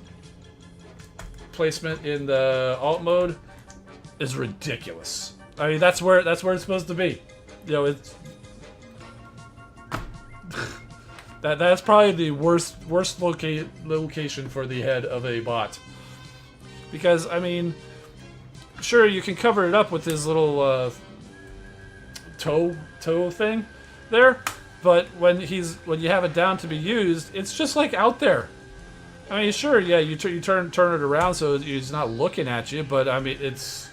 placement in the alt mode is ridiculous. I mean, that's where it's supposed to be. You know, it's that's probably the worst location for the head of a bot. Because I mean, sure, you can cover it up with his little toe thing there, but when you have it down to be used, it's just like out there. I mean, sure, yeah, you turn it around so he's not looking at you, but I mean, it's.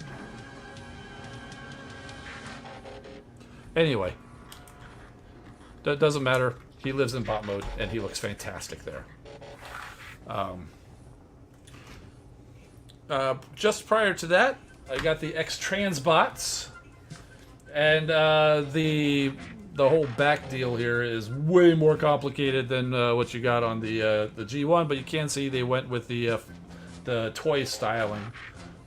Anyway, that doesn't matter. He lives in bot mode, and he looks fantastic there. Just prior to that, I got the X-Trans bots, and the whole back deal here is way more complicated than what you got on the G1. But you can see they went with the toy styling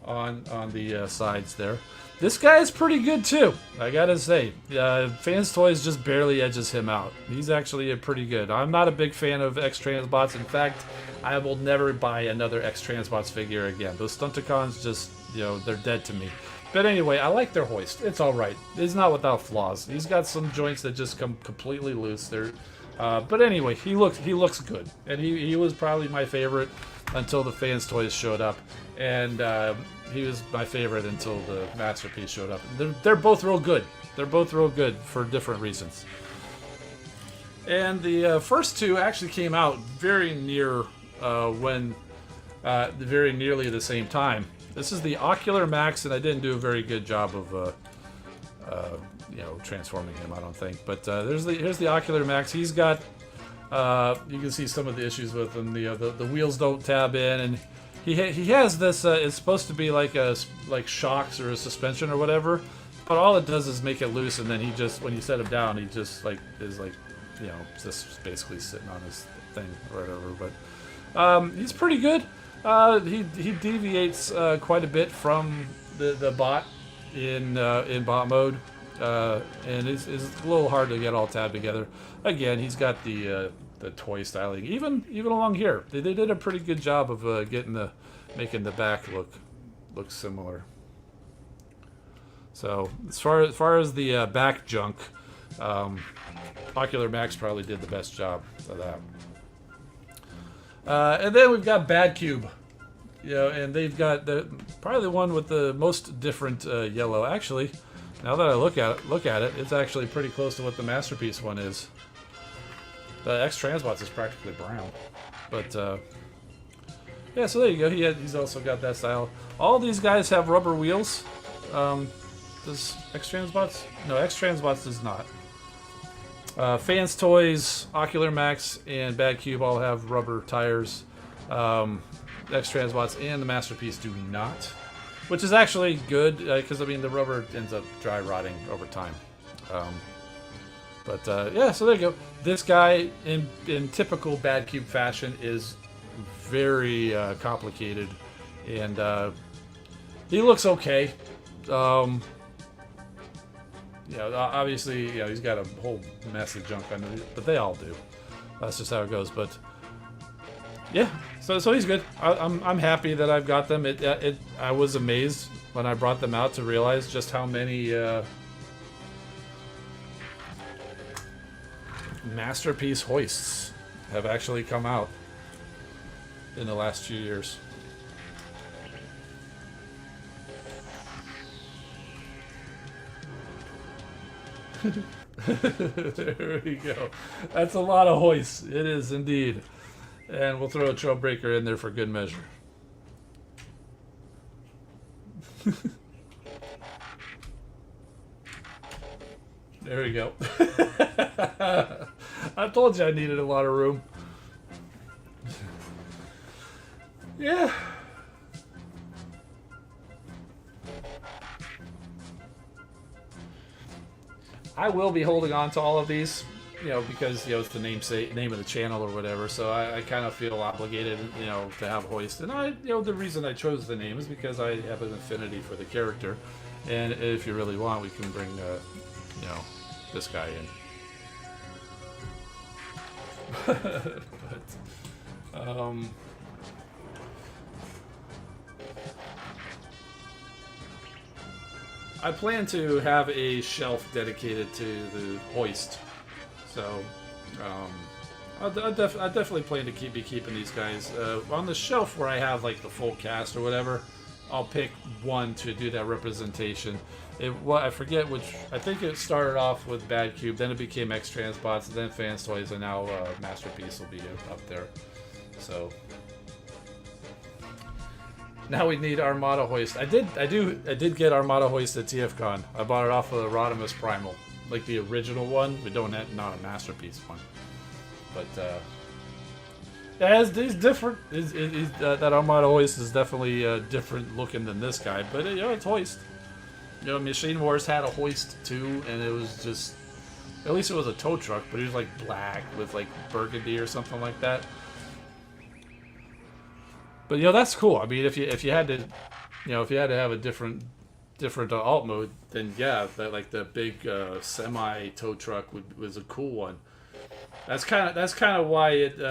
on the sides there. This guy is pretty good too, I gotta say. Fans Toys just barely edges him out. He's actually pretty good. I'm not a big fan of X-Transbots. In fact, I will never buy another X-Transbots figure again. Those Stunticons just, you know, they're dead to me. But anyway, I like their Hoist. It's alright. He's not without flaws. He's got some joints that just come completely loose. But anyway, he looks good. And he was probably my favorite until the Fans Toys showed up. And he was my favorite until the Masterpiece showed up. They're both real good. They're both real good for different reasons. And the first two actually came out very near very nearly the same time. This is the Ocular Max, and I didn't do a very good job of you know, transforming him, I don't think. But here's the Ocular Max. He's got you can see some of the issues with him. The wheels don't tab in, and he has this. It's supposed to be like shocks or a suspension or whatever, but all it does is make it loose, and then he just, when you set him down, he just is you know, just basically sitting on his thing or whatever. But he's pretty good. He deviates quite a bit from the bot in bot mode, and it's a little hard to get all tabbed together. Again, he's got the toy styling. Even along here, they did a pretty good job of making the back look similar. So as far as the back junk, Ocular Max probably did the best job of that. And then we've got Bad Cube, you know, and they've got probably the one with the most different yellow. Actually, now that I look at it, it's actually pretty close to what the Masterpiece one is. The X-Transbots is practically brown, but yeah. So there you go. He's also got that style. All these guys have rubber wheels. Does X-Transbots? No, X-Transbots does not. Fans Toys, Ocular Max, and Bad Cube all have rubber tires. X-Transbots and the Masterpiece do not, which is actually good because I mean the rubber ends up dry rotting over time. Yeah, so there you go. This guy, in typical Bad Cube fashion, is very complicated, and he looks okay. Obviously, he's got a whole mess of junk underneath, but they all do. That's just how it goes. But yeah, so he's good. I'm happy that I've got them. I was amazed when I brought them out to realize just how many Masterpiece hoists have actually come out in the last few years. There we go. That's a lot of hoists. It is indeed. And we'll throw a Trailbreaker in there for good measure. There we go. I told you I needed a lot of room. Yeah. I will be holding on to all of these, because it's the name of the channel or whatever. So I kind of feel obligated, to have Hoist. And the reason I chose the name is because I have an affinity for the character. And if you really want, we can bring, this guy in. I plan to have a shelf dedicated to the Hoist, so I definitely plan to be keeping these guys on the shelf where I have like the full cast or whatever. I'll pick one to do that representation. I forget which. I think it started off with Bad Cube, then it became X-Transbots, and then Fans Toys, and now Masterpiece will be up there. So. Now we need Armada Hoist. I did get Armada Hoist at TFCon. I bought it off of the Rodimus Primal, like the original one. We don't have not a Masterpiece one, but he's different. That Armada Hoist is definitely different looking than this guy, but it's Hoist. Machine Wars had a Hoist too, and it was just, at least it was a tow truck, but it was like black with like burgundy or something like that. But that's cool. I mean, if you had to, if you had to have a different alt mode, then yeah, that like the big semi tow truck was a cool one. That's kind of why it.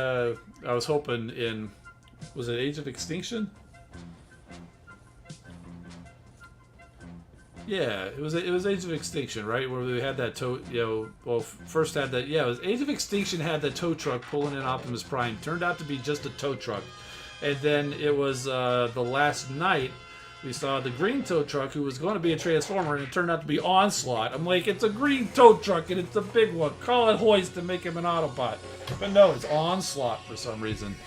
I was hoping in, was it Age of Extinction? Yeah, it was Age of Extinction, right? Where we had that tow. First had that. Yeah, it was Age of Extinction had the tow truck pulling in Optimus Prime. Turned out to be just a tow truck. And then it was the last night we saw the green tow truck who was going to be a Transformer, and it turned out to be Onslaught. I'm like, it's a green tow truck and it's a big one. Call it Hoist and make him an Autobot. But no, it's Onslaught for some reason.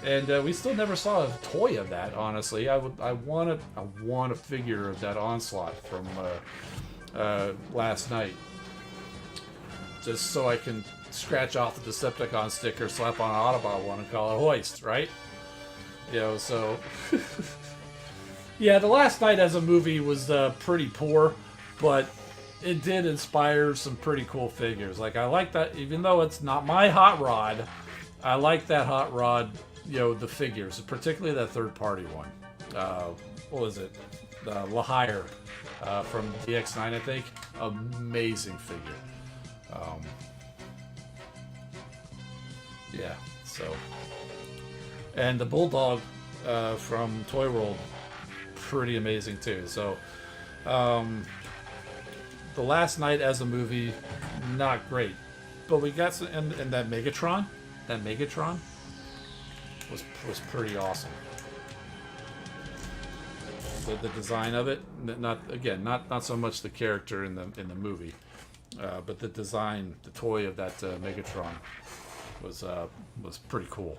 And we still never saw a toy of that. Honestly, I want a figure of that Onslaught from last night, just so I can scratch off the Decepticon sticker, slap on an Autobot one, and call it Hoist, right? So yeah, The Last Night as a movie was pretty poor, but it did inspire some pretty cool figures. Like, I like that, even though it's not my hot rod, I like that hot rod, the figures, particularly that third-party one. What was it? Lahire from DX9, I think. Amazing figure. Yeah, so... And the Bulldog from Toy World, pretty amazing too. So, The Last Night as a movie, not great. But we got some, and that Megatron was pretty awesome. The design of it, not so much the character in the movie, but the design, the toy of that Megatron was pretty cool.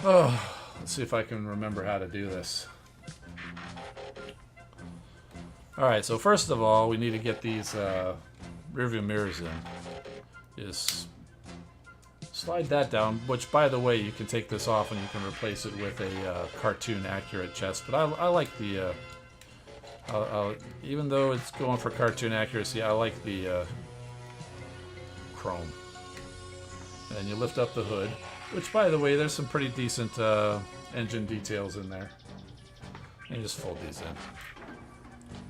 Oh, let's see if I can remember how to do this. Alright, so first of all, we need to get these rearview mirrors in. Just slide that down, which, by the way, you can take this off and you can replace it with a cartoon accurate chest. But I like the, even though it's going for cartoon accuracy, I like the chrome. And you lift up the hood, which, by the way, there's some pretty decent engine details in there. And you just fold these in.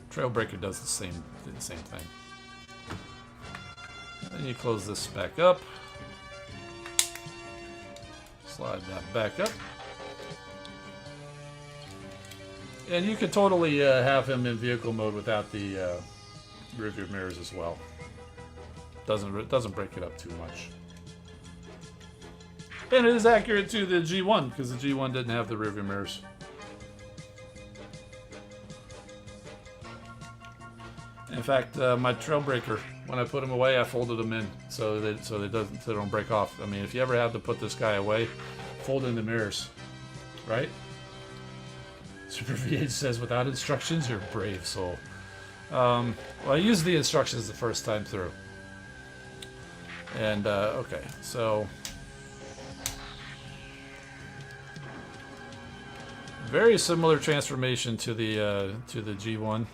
Trailbreaker does the same thing. Then you close this back up. Slide that back up. And you could totally have him in vehicle mode without the rearview mirrors as well. Doesn't break it up too much. And it is accurate to the G1 because the G1 didn't have the rearview mirrors. In fact, my Trailbreaker, when I put them away, I folded them in so they don't break off. I mean, if you ever have to put this guy away, fold in the mirrors, right? Super VH says, without instructions, you're a brave soul. Well, I used the instructions the first time through. And, okay, so... very similar transformation to the G1.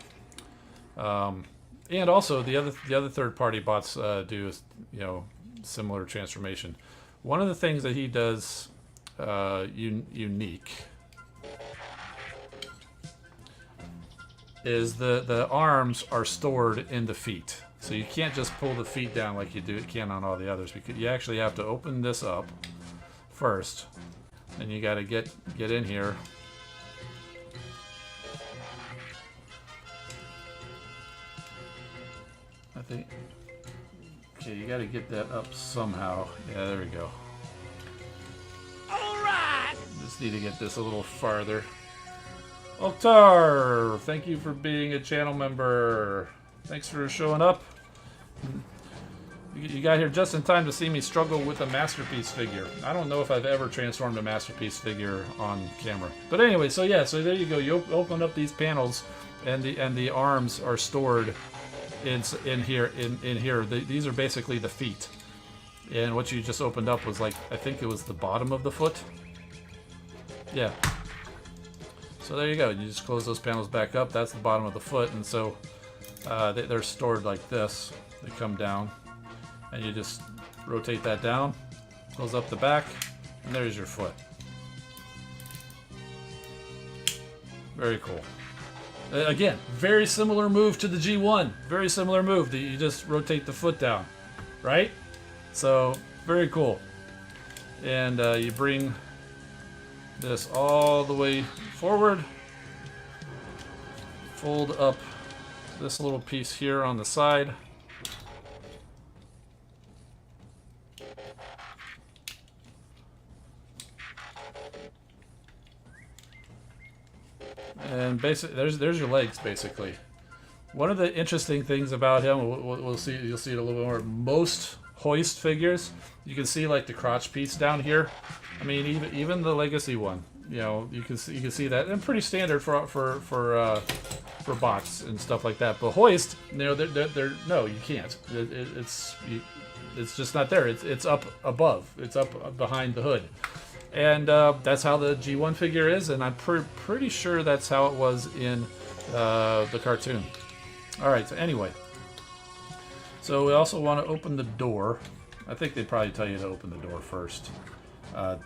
And also the other third-party bots do similar transformation. One of the things that he does unique is the arms are stored in the feet, so you can't just pull the feet down like you can on all the others, because you actually have to open this up first, and you got to get in here. I think. Okay, you got to get that up somehow. Yeah, there we go. All right. Just need to get this a little farther. Oktar, thank you for being a channel member. Thanks for showing up. You got here just in time to see me struggle with a masterpiece figure. I don't know if I've ever transformed a masterpiece figure on camera. But anyway, so yeah, so there you go. You open up these panels, and the arms are stored in here. These are basically the feet. And what you just opened up was, like, I think it was the bottom of the foot. Yeah. So there you go. You just close those panels back up. That's the bottom of the foot, and so they're stored like this. They come down, and you just rotate that down, close up the back, and there's your foot. Very cool. Again, very similar move to the G1. Very similar move. You just rotate the foot down, right? So, very cool. And you bring this all the way forward. Fold up this little piece here on the side. And basically, there's your legs, basically. One of the interesting things about him, we'll see, you'll see it a little bit more. Most Hoist figures, you can see like the crotch piece down here. I mean, even the Legacy one, you can see that, and pretty standard for bots and stuff like that. But Hoist, no, you can't. It's just not there. It's up above. It's up behind the hood. And that's how the G1 figure is, and I'm pretty sure that's how it was in the cartoon. Alright, so anyway. So we also want to open the door. I think they'd probably tell you to open the door first,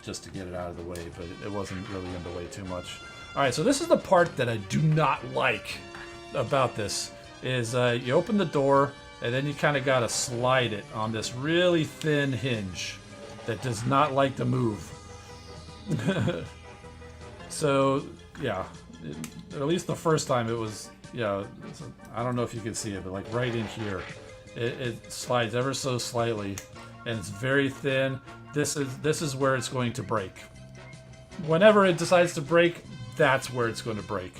just to get it out of the way, but it wasn't really in the way too much. Alright, so this is the part that I do not like about this, is you open the door, and then you kind of got to slide it on this really thin hinge that does not like to move. So, yeah, at least the first time it was, I don't know if you can see it, but like right in here, it slides ever so slightly, and it's very thin. This is where it's going to break. Whenever it decides to break, that's where it's going to break.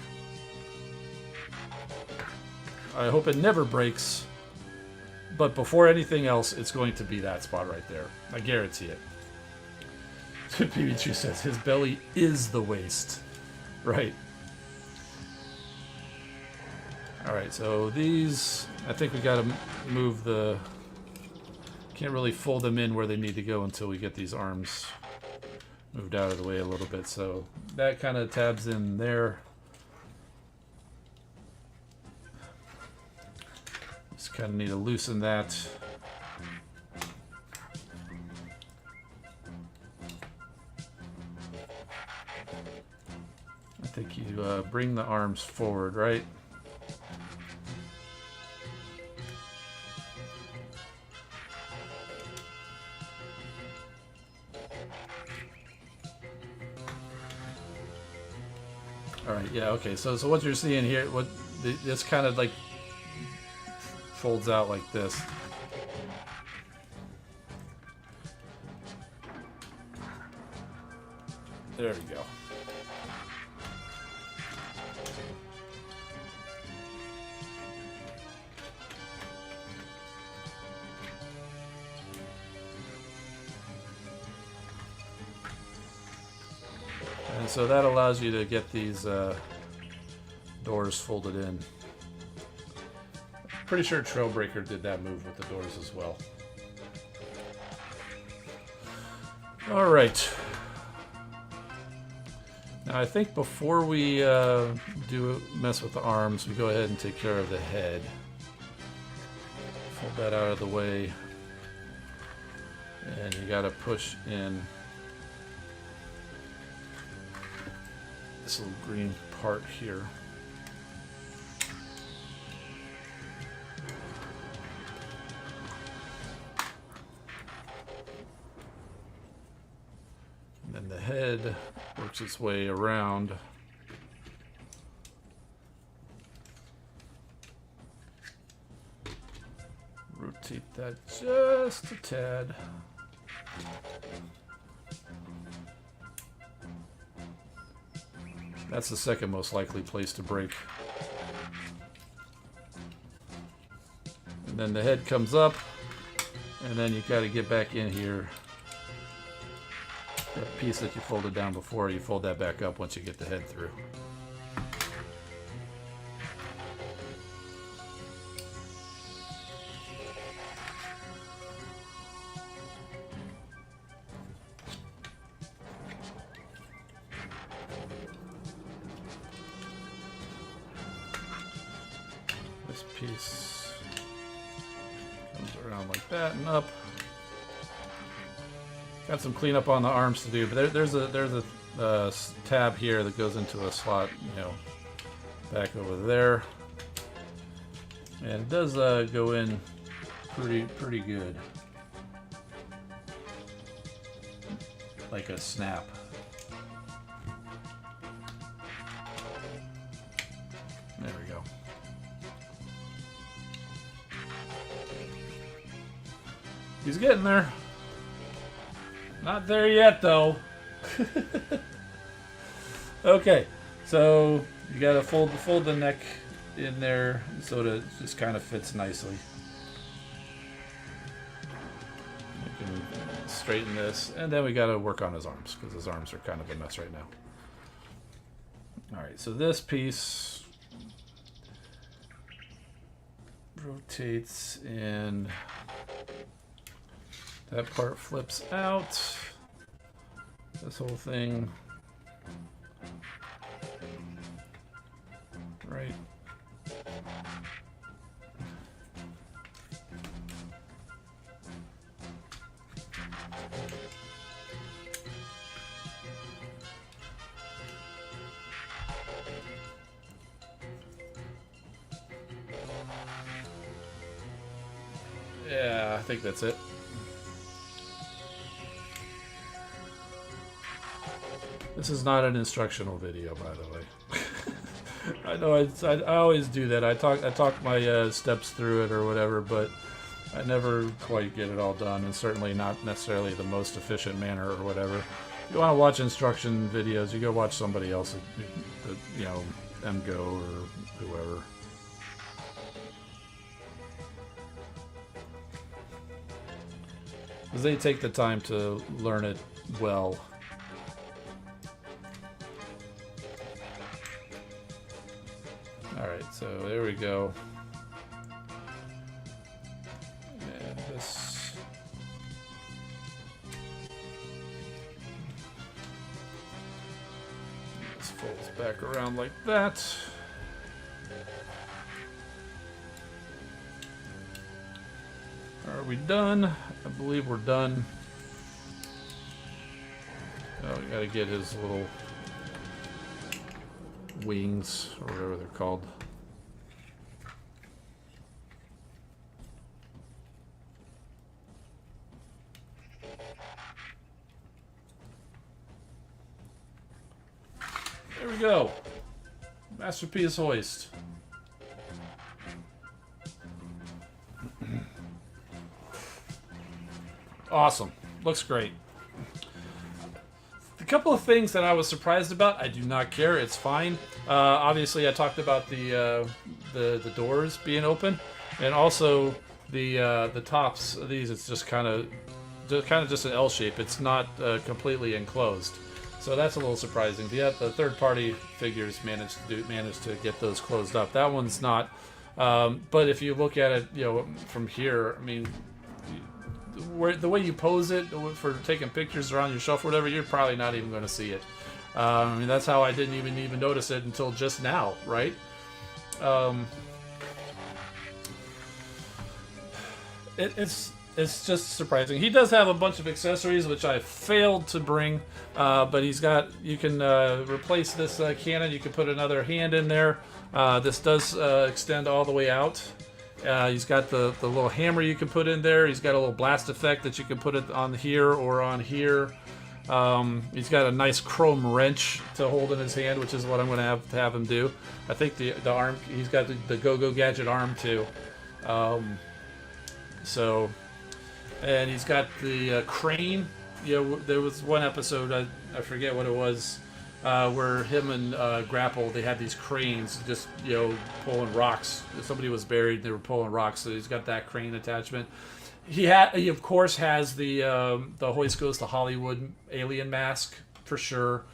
I hope it never breaks, but before anything else, it's going to be that spot right there. I guarantee it. PB2 says his belly is the waist. Right. Alright, so these, I think we gotta move the... Can't really fold them in where they need to go until we get these arms moved out of the way a little bit. So that kind of tabs in there. Just kind of need to loosen that. I think you bring the arms forward, right? All right, yeah, okay. So what you're seeing here, this kind of like folds out like this. There we go. And so that allows you to get these doors folded in. Pretty sure Trailbreaker did that move with the doors as well. All right. Now I think before we mess with the arms, we go ahead and take care of the head. Fold that out of the way. And you gotta push in this little green part here. And then the head works its way around. Rotate that just a tad. That's the second most likely place to break. And then the head comes up, and then you got to get back in here. That piece that you folded down before, you fold that back up once you get the head through. This piece comes around like that and up. Got some cleanup on the arms to do, but there's a tab here that goes into a slot, you know, back over there, and it does go in pretty good, like a snap. There we go. He's getting there. Not there yet, though. Okay, so you gotta fold the neck in there so that it just kind of fits nicely. You can straighten this, and then we gotta work on his arms because his arms are kind of a mess right now. All right, so this piece rotates and that part flips out. This whole thing right. Yeah, I think that's it. This is not an instructional video, by the way. I know I always do that. I talk my steps through it or whatever, but I never quite get it all done, and certainly not necessarily the most efficient manner or whatever. If you want to watch instruction videos, you go watch somebody else, you know, MGO or whoever. Because they take the time to learn it well. Alright, so there we go. And this... This folds back around like that. Are we done? I believe we're done. Oh, we gotta get his little wings, or whatever they're called. There we go. Masterpiece hoist. Awesome. Looks great. A couple of things that I was surprised about. I do not care. It's fine. Obviously, I talked about the doors being open, and also the tops of these. It's just kind of just an L shape. It's not completely enclosed, so that's a little surprising. The third-party figures managed to get those closed up. That one's not. But if you look at it, from here, I mean, the way you pose it for taking pictures around your shelf or whatever, you're probably not even going to see it. I mean, that's how I didn't even notice it until just now, right? It's just surprising. He does have a bunch of accessories which I failed to bring, but he's got. You can replace this cannon. You can put another hand in there. This does extend all the way out. He's got the little hammer you can put in there. He's got a little blast effect that you can put it on here or on here. He's got a nice chrome wrench to hold in his hand, which is what I'm going to have him do. I think the arm, he's got the Go-Go Gadget arm too. And he's got the crane. There was one episode, I forget what it was, where him and Grapple, they had these cranes just, pulling rocks. Somebody was buried, they were pulling rocks, so he's got that crane attachment. He of course has the Hoist Goes to Hollywood alien mask, for sure,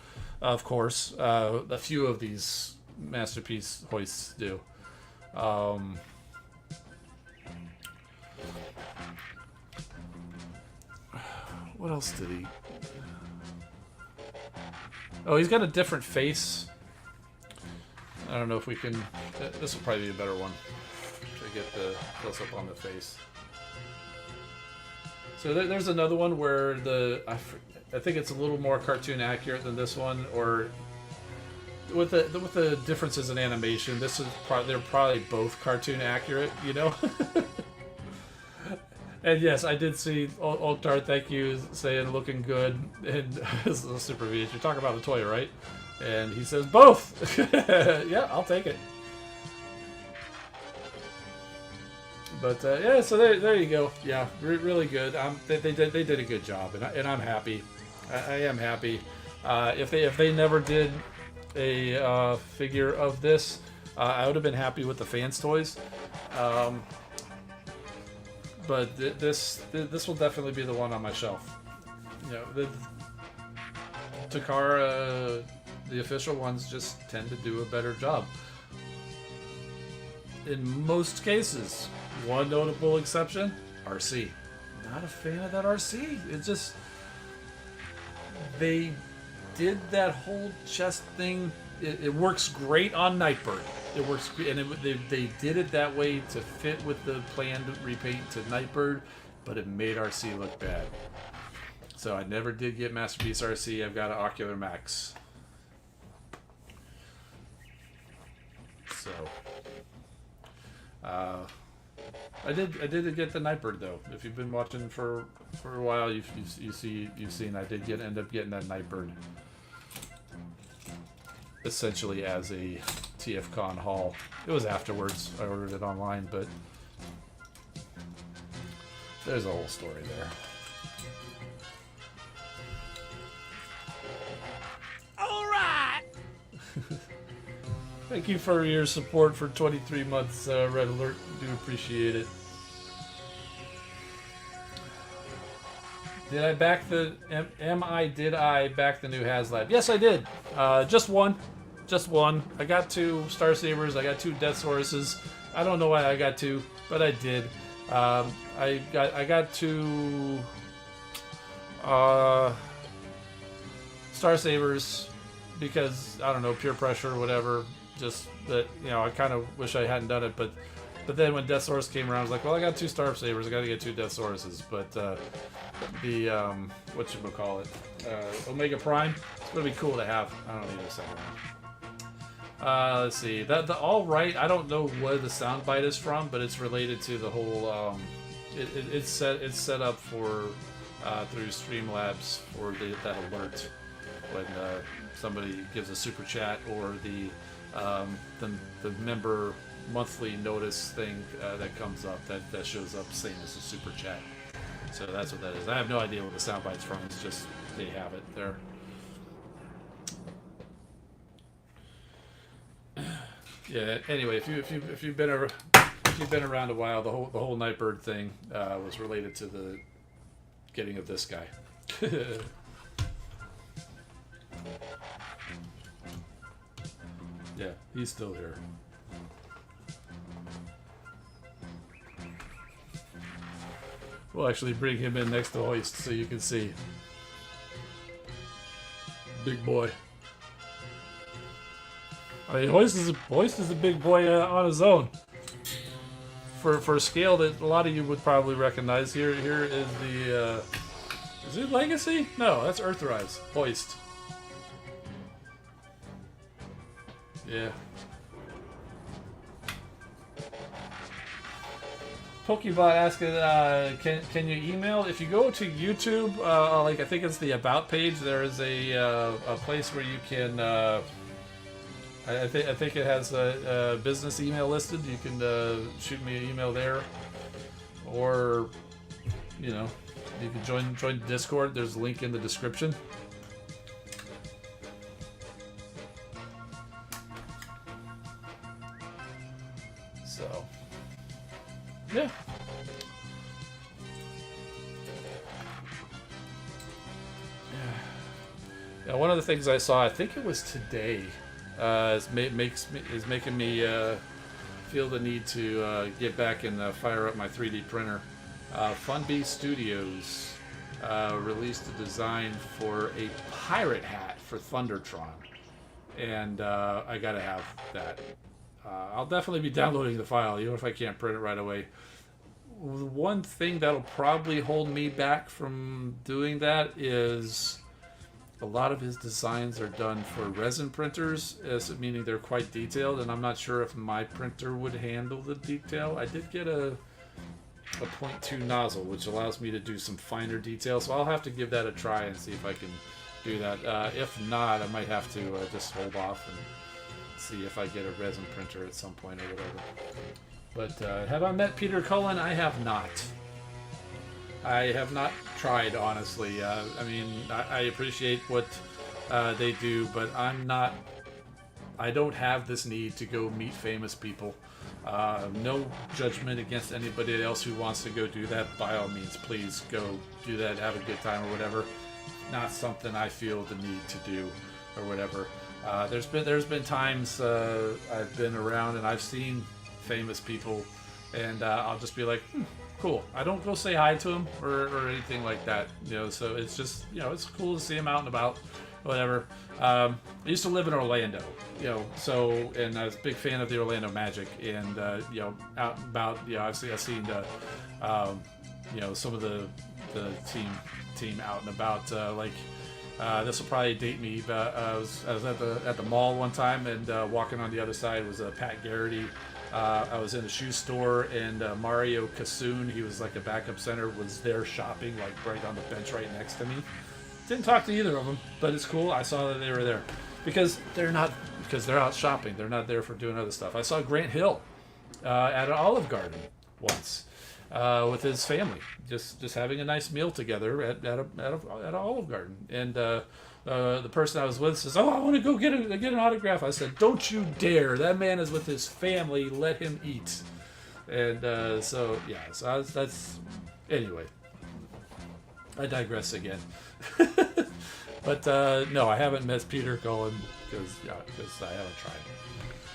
of course. A few of these Masterpiece hoists do. What else did he... Oh, he's got a different face. I don't know if we can... This will probably be a better one to get the close-up on the face. So there's another one where I think it's a little more cartoon accurate than this one, or with the differences in animation. They're probably both cartoon accurate, And yes, I did see Oktar, thank you, saying looking good in his little Super V. You're talking about the toy, right? And he says both. Yeah, I'll take it. But yeah, so there you go. Yeah, really good. They did a good job, and I'm happy. I am happy. If they never did a figure of this, I would have been happy with the fans toys. But this will definitely be the one on my shelf. The Takara, the official ones, just tend to do a better job. In most cases. One notable exception, RC. Not a fan of that RC. It's just... They did that whole chest thing. It works great on Nightbird. It works, and they did it that way to fit with the planned repaint to Nightbird, but it made RC look bad. So I never did get Masterpiece RC. I've got an Ocular Max. So I did get the Nightbird though. If you've been watching for a while, you've seen I did end up getting that Nightbird. Essentially as a TFCon haul. It was afterwards. I ordered it online, but there's a whole story there. All right. Thank you for your support for 23 months, Red Alert. Do appreciate it. Did I back the... Did I back the new HasLab? Yes, I did. Just one. just one. I got 2 Star Sabers. I got 2 Death Sauruses. I don't know why I got 2, but I did. I got 2 Star Sabers because I don't know, peer pressure or whatever. Just that, you know, I kind of wish I hadn't done it, but then when Death Saurus came around, I was like, well, I got 2 Star Sabers. I got to get 2 Death Sauruses. But the whatchamacallit, Omega Prime, it's gonna be cool to have. I don't need a second one. Let's see. The All Right, I don't know where the soundbite is from, but it's related to the whole. It's set up for through Streamlabs for that alert when somebody gives a super chat or the member monthly notice thing that comes up that shows up same as a super chat. So that's what that is. I have no idea what the soundbite's from. It's just they have it there. Yeah. Anyway, if you've been around a while, the whole Nightbird thing was related to the getting of this guy. Yeah, he's still here. We'll actually bring him in next to Hoist so you can see. Big boy. I mean, Hoist is a big boy on his own. For a scale that a lot of you would probably recognize, here is the is it Legacy? No, that's Earthrise. Hoist. Yeah. Pokebot asking, can you email? If you go to YouTube, like I think it's the About page, there is a place where you can. I think it has a business email listed. You can shoot me an email there, or you know, you can join Discord. There's a link in the description. So, yeah. Yeah, one of the things I saw, I think it was today, is making me feel the need to get back and fire up my 3D printer. Funbee Studios released a design for a pirate hat for Thundertron, and I gotta have that. I'll definitely be downloading the file, even if I can't print it right away. One thing that'll probably hold me back from doing that is a lot of his designs are done for resin printers, meaning they're quite detailed, and I'm not sure if my printer would handle the detail. I did get a 0.2 nozzle, which allows me to do some finer detail, so I'll have to give that a try and see if I can do that. If not, I might have to just hold off and see if I get a resin printer at some point or whatever. But have I met Peter Cullen? I have not. I have not tried, honestly. I mean, I appreciate what they do, but I don't have this need to go meet famous people. No judgment against anybody else who wants to go do that. By all means, please go do that, have a good time or whatever. Not something I feel the need to do or whatever. There's been times I've been around and I've seen famous people, and I'll just be like, cool. I don't go say hi to them or anything like that, you know. So it's just, you know, it's cool to see them out and about, whatever. I used to live in Orlando, you know, so, and I was a big fan of the Orlando Magic, and you know, out and about, you know, I've seen you know, some of the team out and about, like. This will probably date me, but I was at the mall one time, and walking on the other side was Pat Garrity. I was in a shoe store, and Mario Kasoon, he was like a backup center, was there shopping, like right on the bench right next to me. Didn't talk to either of them, but it's cool. I saw that they were there because they're out shopping. They're not there for doing other stuff. I saw Grant Hill at an Olive Garden once. With his family, just having a nice meal together at an Olive Garden, and the person I was with says, "Oh, I want to go get an autograph." I said, "Don't you dare! That man is with his family. Let him eat." And so yeah, so that's anyway. I digress again. But no, I haven't met Peter Cullen because I haven't tried.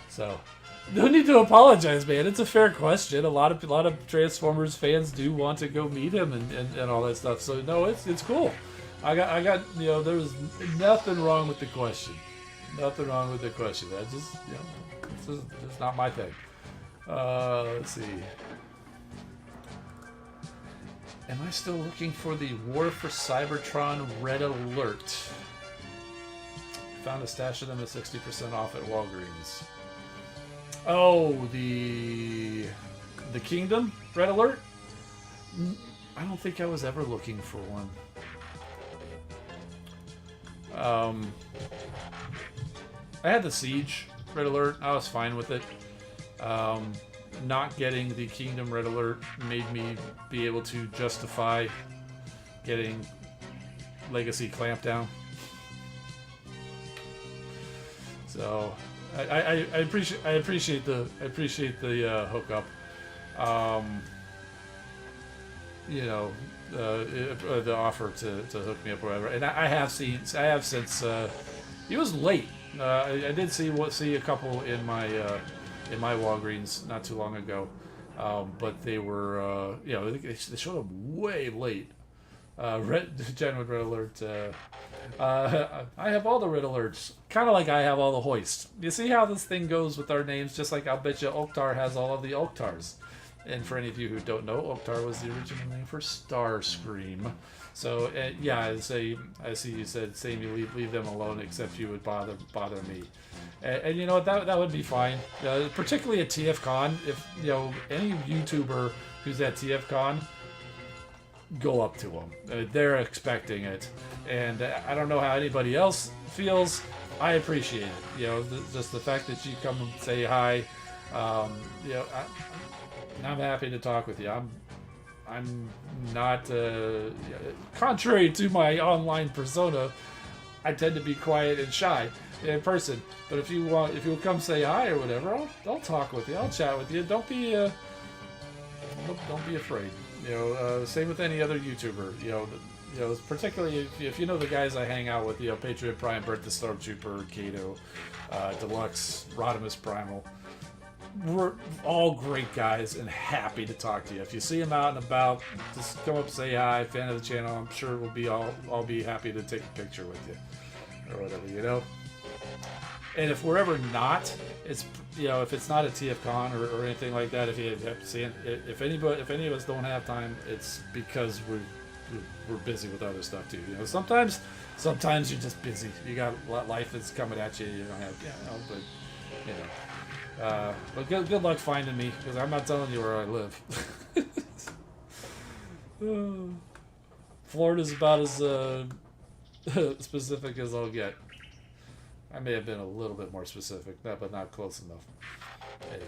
So no need to apologize, man. It's a fair question. A lot of Transformers fans do want to go meet him and all that stuff. So no, it's cool. I got there was nothing wrong with the question. Nothing wrong with the question. I just it's not my thing. Let's see. Am I still looking for the War for Cybertron Red Alert? Found a stash of them at 60% off at Walgreens. Oh, the Kingdom Red Alert? I don't think I was ever looking for one. I had the Siege Red Alert. I was fine with it. Not getting the Kingdom Red Alert made me be able to justify getting Legacy Clampdown. So I appreciate the hookup. The offer to hook me up or whatever. And I have since it was late. I did see a couple in my Walgreens not too long ago, but they were they showed up way late. Genuine Red Alert. I have all the Red Alerts, kind of like I have all the Hoist. You see how this thing goes with our names, just like I'll bet you Oktar has all of the Oktars. And for any of you who don't know, Oktar was the original name for Starscream. So I see you said same. You leave them alone, except you would bother me. And you know what, that would be fine. Particularly at TFCon, if any YouTuber who's at TFCon, go up to them. They're expecting it, and I don't know how anybody else feels. I appreciate it. Just the fact that you come and say hi. I'm happy to talk with you. I'm not contrary to my online persona. I tend to be quiet and shy in person. But if you'll come say hi or whatever, I'll talk with you. I'll chat with you. Don't be afraid. Same with any other YouTuber. Particularly if you know the guys I hang out with. Patriot Prime, Bert the Stormtrooper, Kato, Deluxe, Rodimus Primal. We're all great guys and happy to talk to you. If you see them out and about, just come up, say hi. Fan of the channel, I'm sure I'll be happy to take a picture with you or whatever. And if we're ever not, it's if it's not a TFCon or anything like that, if any of us don't have time, it's because we're busy with other stuff too. Sometimes you're just busy. You got life that's coming at you. You don't have but good luck finding me, because I'm not telling you where I live. Florida's about as specific as I'll get. I may have been a little bit more specific, but not close enough. Anyway.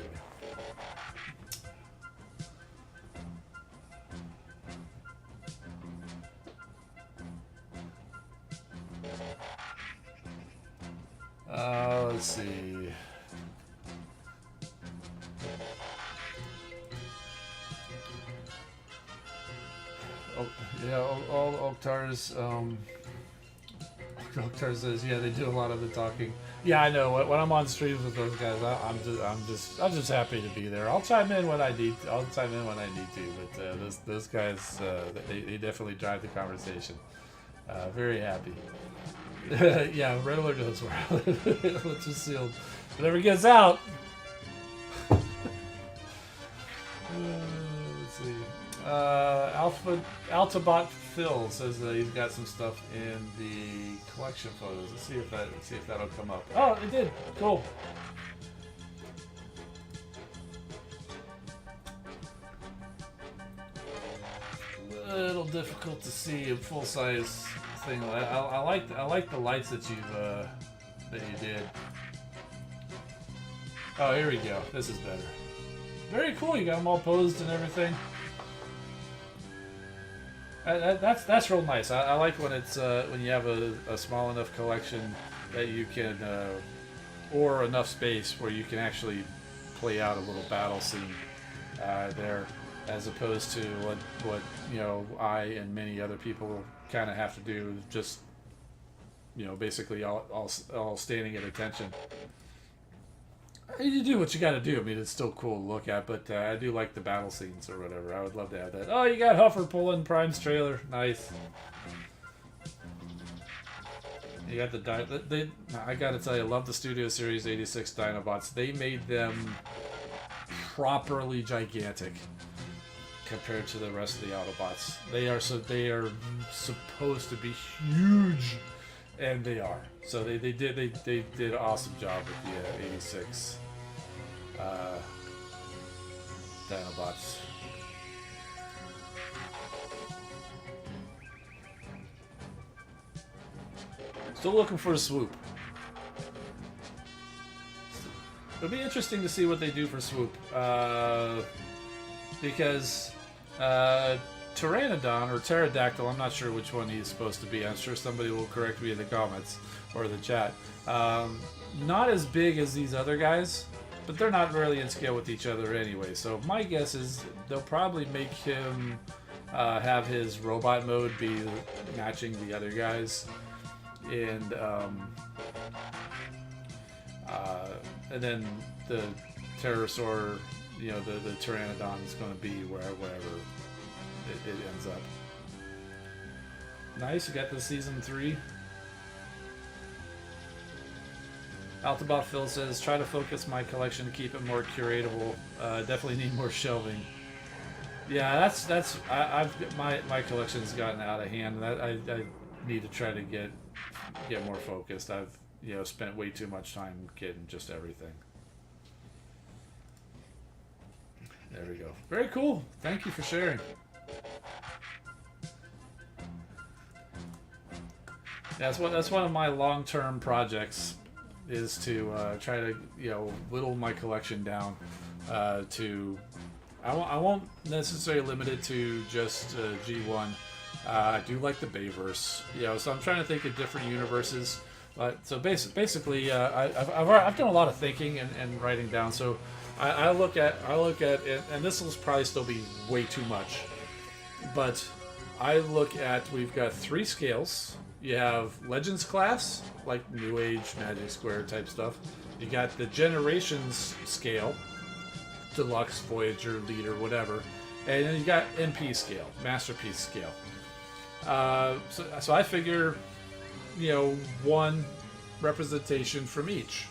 Let's see. All Oktar's Oktar says, yeah, they do a lot of the talking. Yeah, I know. When I'm on streams with those guys, I'm just happy to be there. I'll chime in when I need to. But those guys, they definitely drive the conversation. Very happy. Yeah, Red Alert knows where I live. Let's just see. Whatever gets out. Let's see. Altabot Phil says that he's got some stuff in the collection photos. Let's see if that'll come up. Oh, it did. Cool. A little difficult to see a full size thing. I like the lights that you did. Oh, here we go. This is better. Very cool. You got them all posed and everything. That's real nice. I like when it's when you have a small enough collection that you can, or enough space where you can actually play out a little battle scene there, as opposed to what I and many other people kind of have to do, just basically all standing at attention. You do what you got to do. I mean, it's still cool to look at, but I do like the battle scenes or whatever. I would love to have that. Oh, you got Huffer pulling Prime's trailer. Nice. You got the I got to tell you, I love the Studio Series 86 Dinobots. They made them properly gigantic compared to the rest of the Autobots. They are supposed to be huge, and they are. So they did an awesome job with the 86 Dinobots. Still looking for a Swoop. It'll be interesting to see what they do for Swoop, because Pteranodon or Pterodactyl, I'm not sure which one he's supposed to be. I'm sure somebody will correct me in the comments or the chat. Not as big as these other guys, but they're not really in scale with each other anyway. So my guess is they'll probably make him have his robot mode be matching the other guys, and then the Pterosaur, the Pteranodon is going to be wherever it ends up. Nice, you got the season 3. Altobot Phil says, try to focus my collection to keep it more curatable. Definitely need more shelving. Yeah, my collection's gotten out of hand. I need to try to get more focused. I've spent way too much time getting just everything. There we go. Very cool. Thank you for sharing. That's one of my long-term projects, is to try to whittle my collection down to. I won't necessarily limit it to just G1. I do like the Bayverse, so I'm trying to think of different universes. So basically, I've done a lot of thinking and writing down. So I look at it, and this will probably still be way too much, but I look at, we've got 3 scales. You have Legends class, like New Age, Magic Square type stuff. You got the Generations scale, Deluxe, Voyager, Leader, whatever, and then you got MP scale, Masterpiece scale. So I figure, one representation from each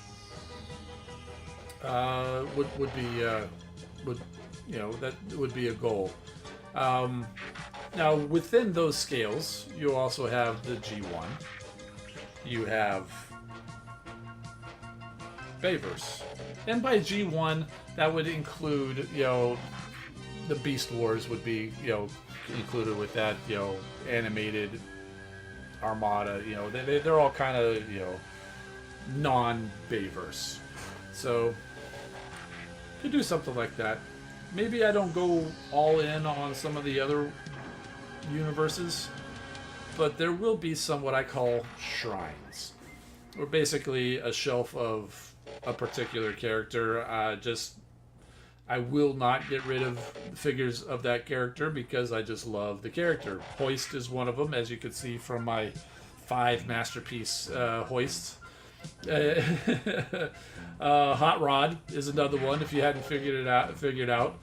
would be that would be a goal. Now within those scales, you also have the G1. You have Bayverse, and by G1 that would include the Beast Wars would be included with that, animated Armada, they're all kind of, non-Bayverse. So, could do something like that. Maybe I don't go all in on some of the other universes, but there will be some what I call shrines, or basically a shelf of a particular character. I will not get rid of figures of that character because I just love the character. Hoist is one of them, as you can see from my 5 masterpiece Hoists. Hot Rod is another one, if you hadn't figured out.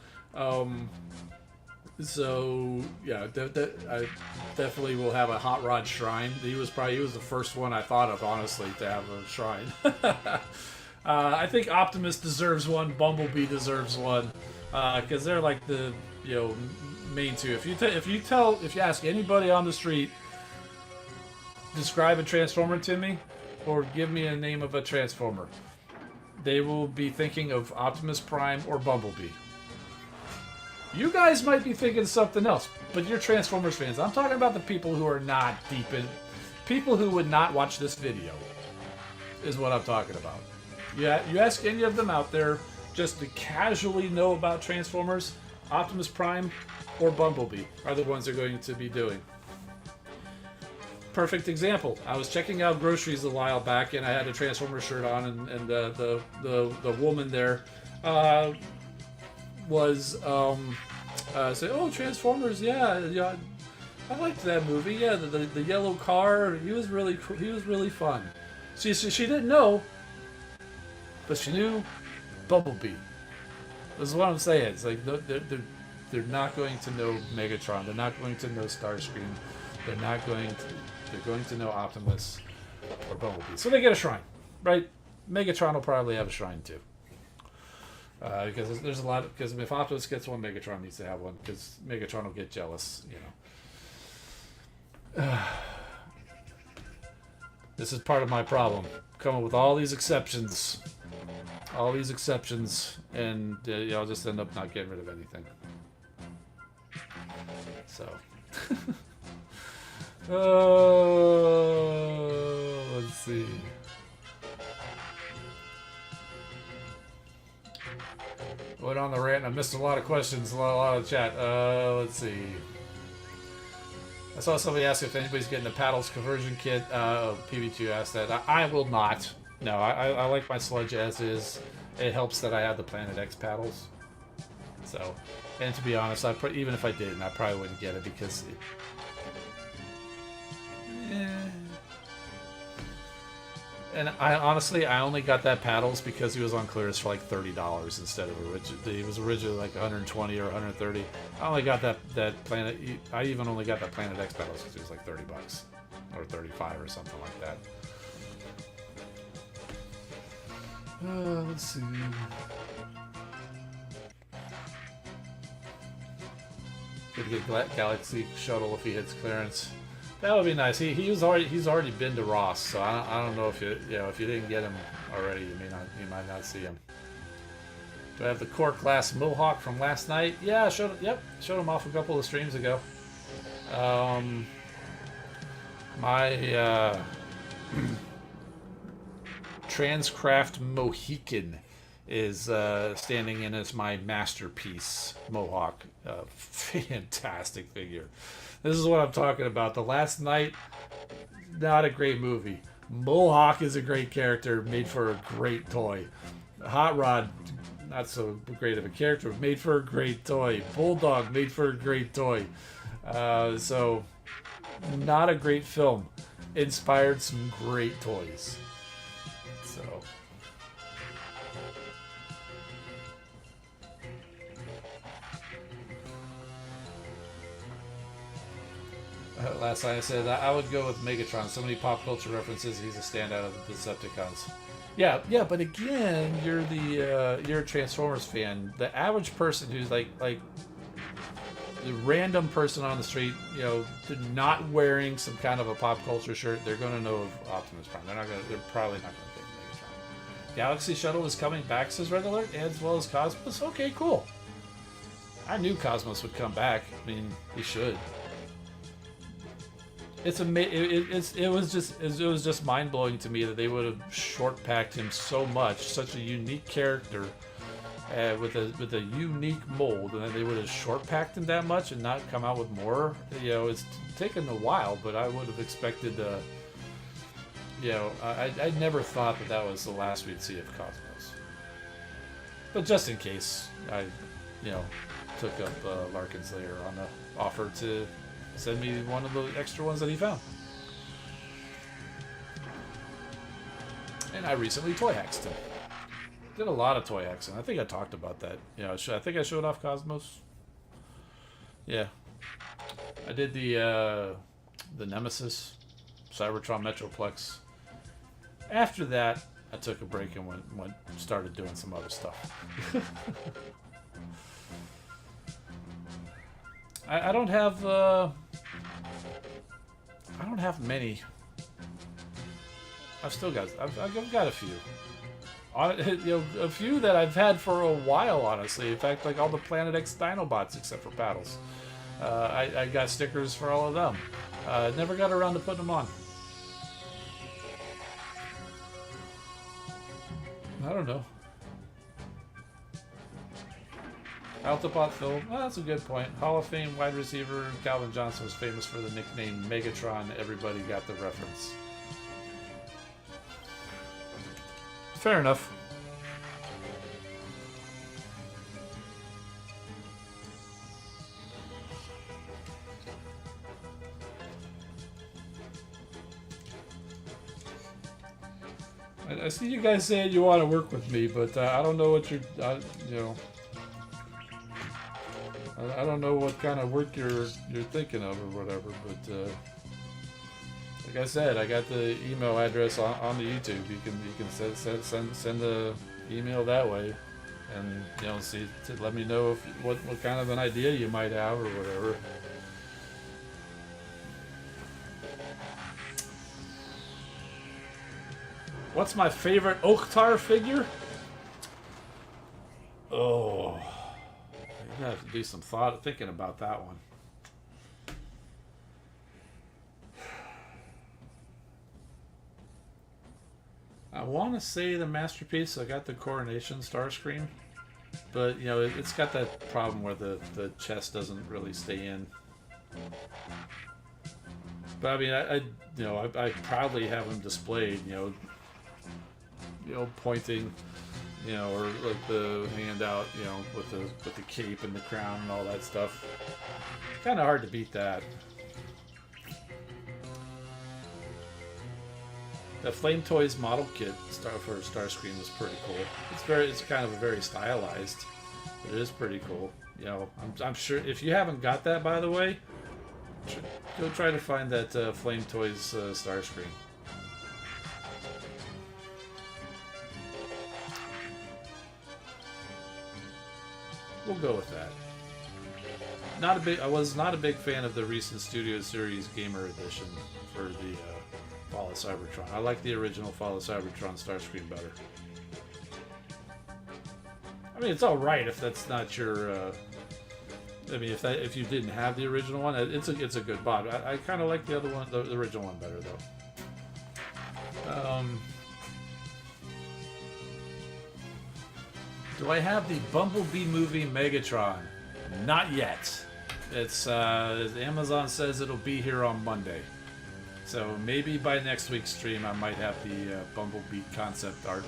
So yeah, I definitely will have a Hot Rod shrine. He was the first one I thought of, honestly, to have a shrine. I think Optimus deserves one. Bumblebee deserves one, because they're like the main 2. If you ask anybody on the street, describe a Transformer to me, or give me a name of a Transformer, they will be thinking of Optimus Prime or Bumblebee. You guys might be thinking something else, but you're Transformers fans. I'm talking about the people who are not deep in, people who would not watch this video, is what I'm talking about. Yeah, you ask any of them out there just to casually know about Transformers, Optimus Prime or Bumblebee are the ones they're going to be doing. Perfect example. I was checking out groceries a while back, and I had a Transformers shirt on, and the woman there was saying, "Oh, Transformers, yeah. I liked that movie. Yeah, the yellow car. He was really cool. He was really fun. She didn't know, but she knew Bumblebee. This is what I'm saying. It's like they're not going to know Megatron. They're not going to know Starscream. They're not going to. They're going to know Optimus or Bumblebee. So they get a shrine, right? Megatron will probably have a shrine too. Because there's a lot. Because if Optimus gets one, Megatron needs to have one. Because Megatron will get jealous, This is part of my problem. Coming with all these exceptions. And I'll just end up not getting rid of anything. So. Let's see. Went on the rant. I missed a lot of questions, a lot of chat. Let's see. I saw somebody ask if anybody's getting the paddles conversion kit. PB2 asked that. I will not. No, I like my sludge as is. It helps that I have the Planet X paddles. So, and to be honest, even if I didn't, I probably wouldn't get it because. And I only got that paddles because he was on clearance for like $30 instead of originally. He was originally like 120 or 130. I only got that Planet. I even only got that Planet X paddles because it was like $30 or 35 or something like that. Let's see. Could get Galaxy Shuttle if he hits clearance. That would be nice. He's already been to Ross, so I don't know if if you didn't get him already, you might not see him. Do I have the Core Class Mohawk from last night? Yeah, showed him off a couple of streams ago. My Transcraft Mohican is standing in as my masterpiece Mohawk. Fantastic figure. This is what I'm talking about. The Last Night, not a great movie. Mohawk is a great character, made for a great toy. Hot Rod, not so great of a character, made for a great toy. Bulldog, made for a great toy. So, not a great film. Inspired some great toys. So. Last night I said I would go with Megatron. So many pop culture references. He's a standout of the Decepticons. Yeah, but again, you're a Transformers fan. The average person who's like the random person on the street, not wearing some kind of a pop culture shirt, they're gonna know of Optimus Prime. They're probably not gonna think Megatron. Galaxy Shuttle is coming back, says Red Alert, as well as Cosmos. Okay, cool. I knew Cosmos would come back. I mean, he should. It was just mind blowing to me that they would have short packed him so much, such a unique character, with a unique mold, and then they would have short packed him that much and not come out with more. It's taken a while, but I would have expected. I never thought that was the last we'd see of Cosmos. But just in case, I took up Larkin's layer on the offer to send me one of the extra ones that he found. And I recently toy hexed him. Did a lot of toy hexing. I think I talked about that. I think I showed off Cosmos. Yeah. I did the Nemesis, Cybertron Metroplex. After that, I took a break and started doing some other stuff. I don't have many. I've got a few. A few that I've had for a while, honestly. In fact, like all the Planet X Dinobots except for paddles. I got stickers for all of them. Never got around to putting them on. I don't know. Autobot Phil, that's a good point. Hall of Fame wide receiver Calvin Johnson was famous for the nickname Megatron. Everybody got the reference. Fair enough. I see you guys saying you want to work with me, but I don't know what you're, you know, I don't know what kind of work you're thinking of or whatever. But like I said, I got the email address on the YouTube. You can send the email that way, and you know, see to let me know if what kind of an idea you might have or whatever. What's my favorite Oktar figure? Oh, you have to do some thinking about that one. I want to say the masterpiece. I got the Coronation Starscream, but you know it's got that problem where the chest doesn't really stay in. But I mean, I proudly have them displayed. You know, pointing, you know, or like the hand out, you know, with the cape and the crown and all that stuff. Kind of hard to beat that. The Flame Toys model kit for Starscream is pretty cool. It's kind of a very stylized, but it is pretty cool. You know, I'm sure if you haven't got that, by the way, go try to find that Flame Toys Starscream. We'll go with that. I was not a big fan of the recent Studio Series Gamer Edition for the Fall of Cybertron. I like the original Fall of Cybertron Starscream better. I mean, it's all right if that's not your. I mean, if you didn't have the original one, it's a good bod. I kind of like the other one, the original one, better though. Do I have the Bumblebee movie Megatron? Not yet. It's Amazon says it'll be here on Monday, so maybe by next week's stream I might have the Bumblebee concept art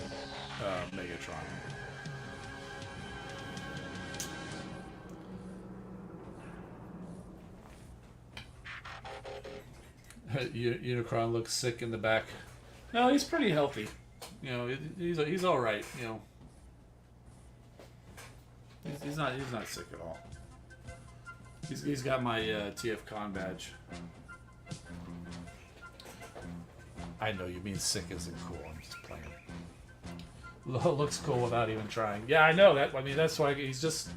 Megatron. Unicron looks sick in the back. No, he's pretty healthy. You know, he's all right. You know. He's not sick at all. He's got my TFCon badge. I know you mean sick isn't cool. I'm just playing. Looks cool without even trying. Yeah, I know that. I mean, that's why he's just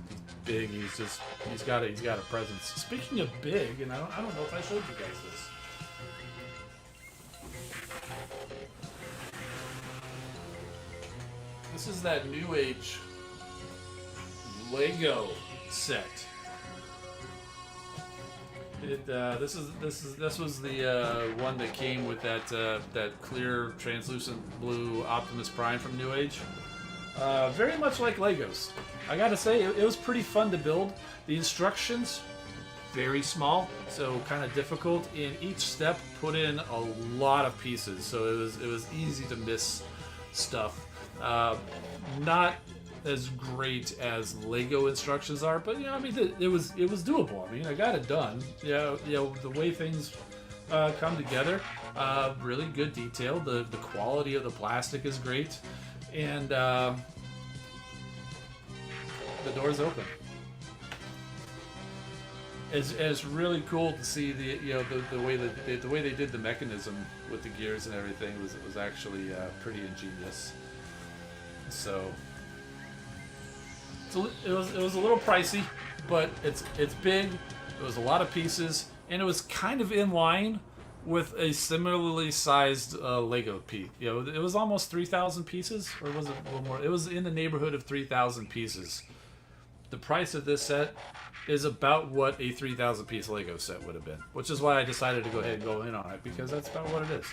big. He's got a presence. Speaking of big, and I don't know if I showed you guys this. This is that New Age Lego set. This was the one that came with that clear translucent blue Optimus Prime from New Age. Very much like Legos. I gotta say, it was pretty fun to build. The instructions, very small, so kind of difficult. In each step, put in a lot of pieces, so it was easy to miss stuff. Not as great as Lego instructions are, but you know, I mean, it was doable. I mean, I got it done. You know, the way things come together, really good detail. The quality of the plastic is great, and the door's open. It's really cool to see the way they did the mechanism with the gears and everything was actually pretty ingenious. So it was a little pricey, but it's big. It was a lot of pieces, and it was kind of in line with a similarly sized Lego piece. You know, it was almost 3,000 pieces, or was it a little more? It was in the neighborhood of 3,000 pieces. The price of this set is about what a 3,000 piece Lego set would have been, which is why I decided to go ahead and go in on it, because that's about what it is.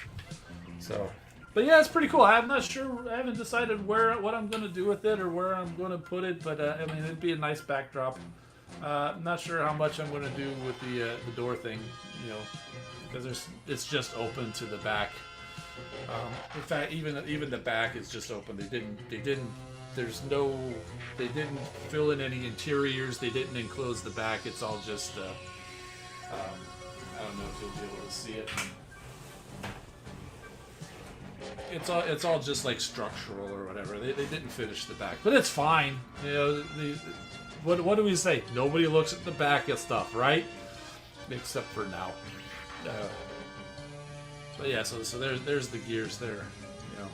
So, but yeah, it's pretty cool. I'm not sure. I haven't decided what I'm going to do with it or where I'm going to put it, but I mean, it'd be a nice backdrop. I'm not sure how much I'm going to do with the door thing, you know, because it's just open to the back. In fact, even the back is just open. They didn't fill in any interiors. They didn't enclose the back. It's all just I don't know if you'll be able to see it. it's all just like structural or whatever. They didn't finish the back, but it's fine. You know, what do we say? Nobody looks at the back of stuff, right? Except for now. But yeah, so there's the gears there. You know.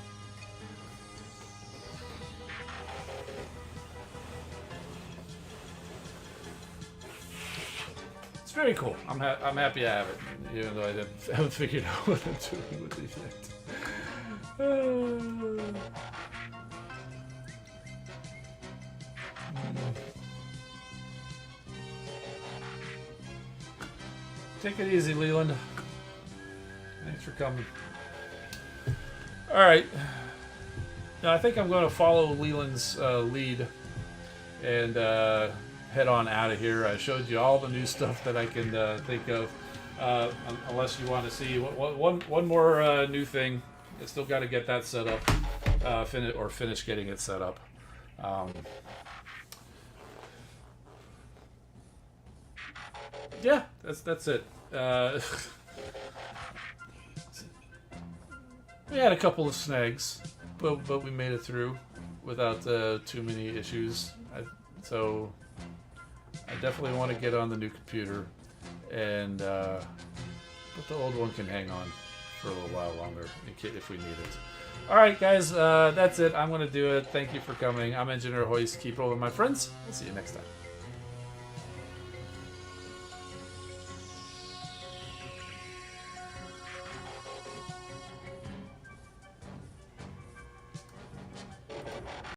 It's very cool. I'm happy I have it, even though I haven't figured out what I'm doing with it yet. Take it easy, Leland. Thanks for coming. All right. Now I think I'm going to follow Leland's lead and head on out of here. I showed you all the new stuff that I can think of. Unless you want to see one more new thing. I still got to get that set up, finish getting it set up. Yeah, that's it. We had a couple of snags, but we made it through without too many issues. So I definitely want to get on the new computer, and but the old one can hang on for a little while longer if we need it. All right, guys, that's it. I'm going to do it. Thank you for coming. I'm Engineer Hoist. Keep rolling, my friends. We'll see you next time.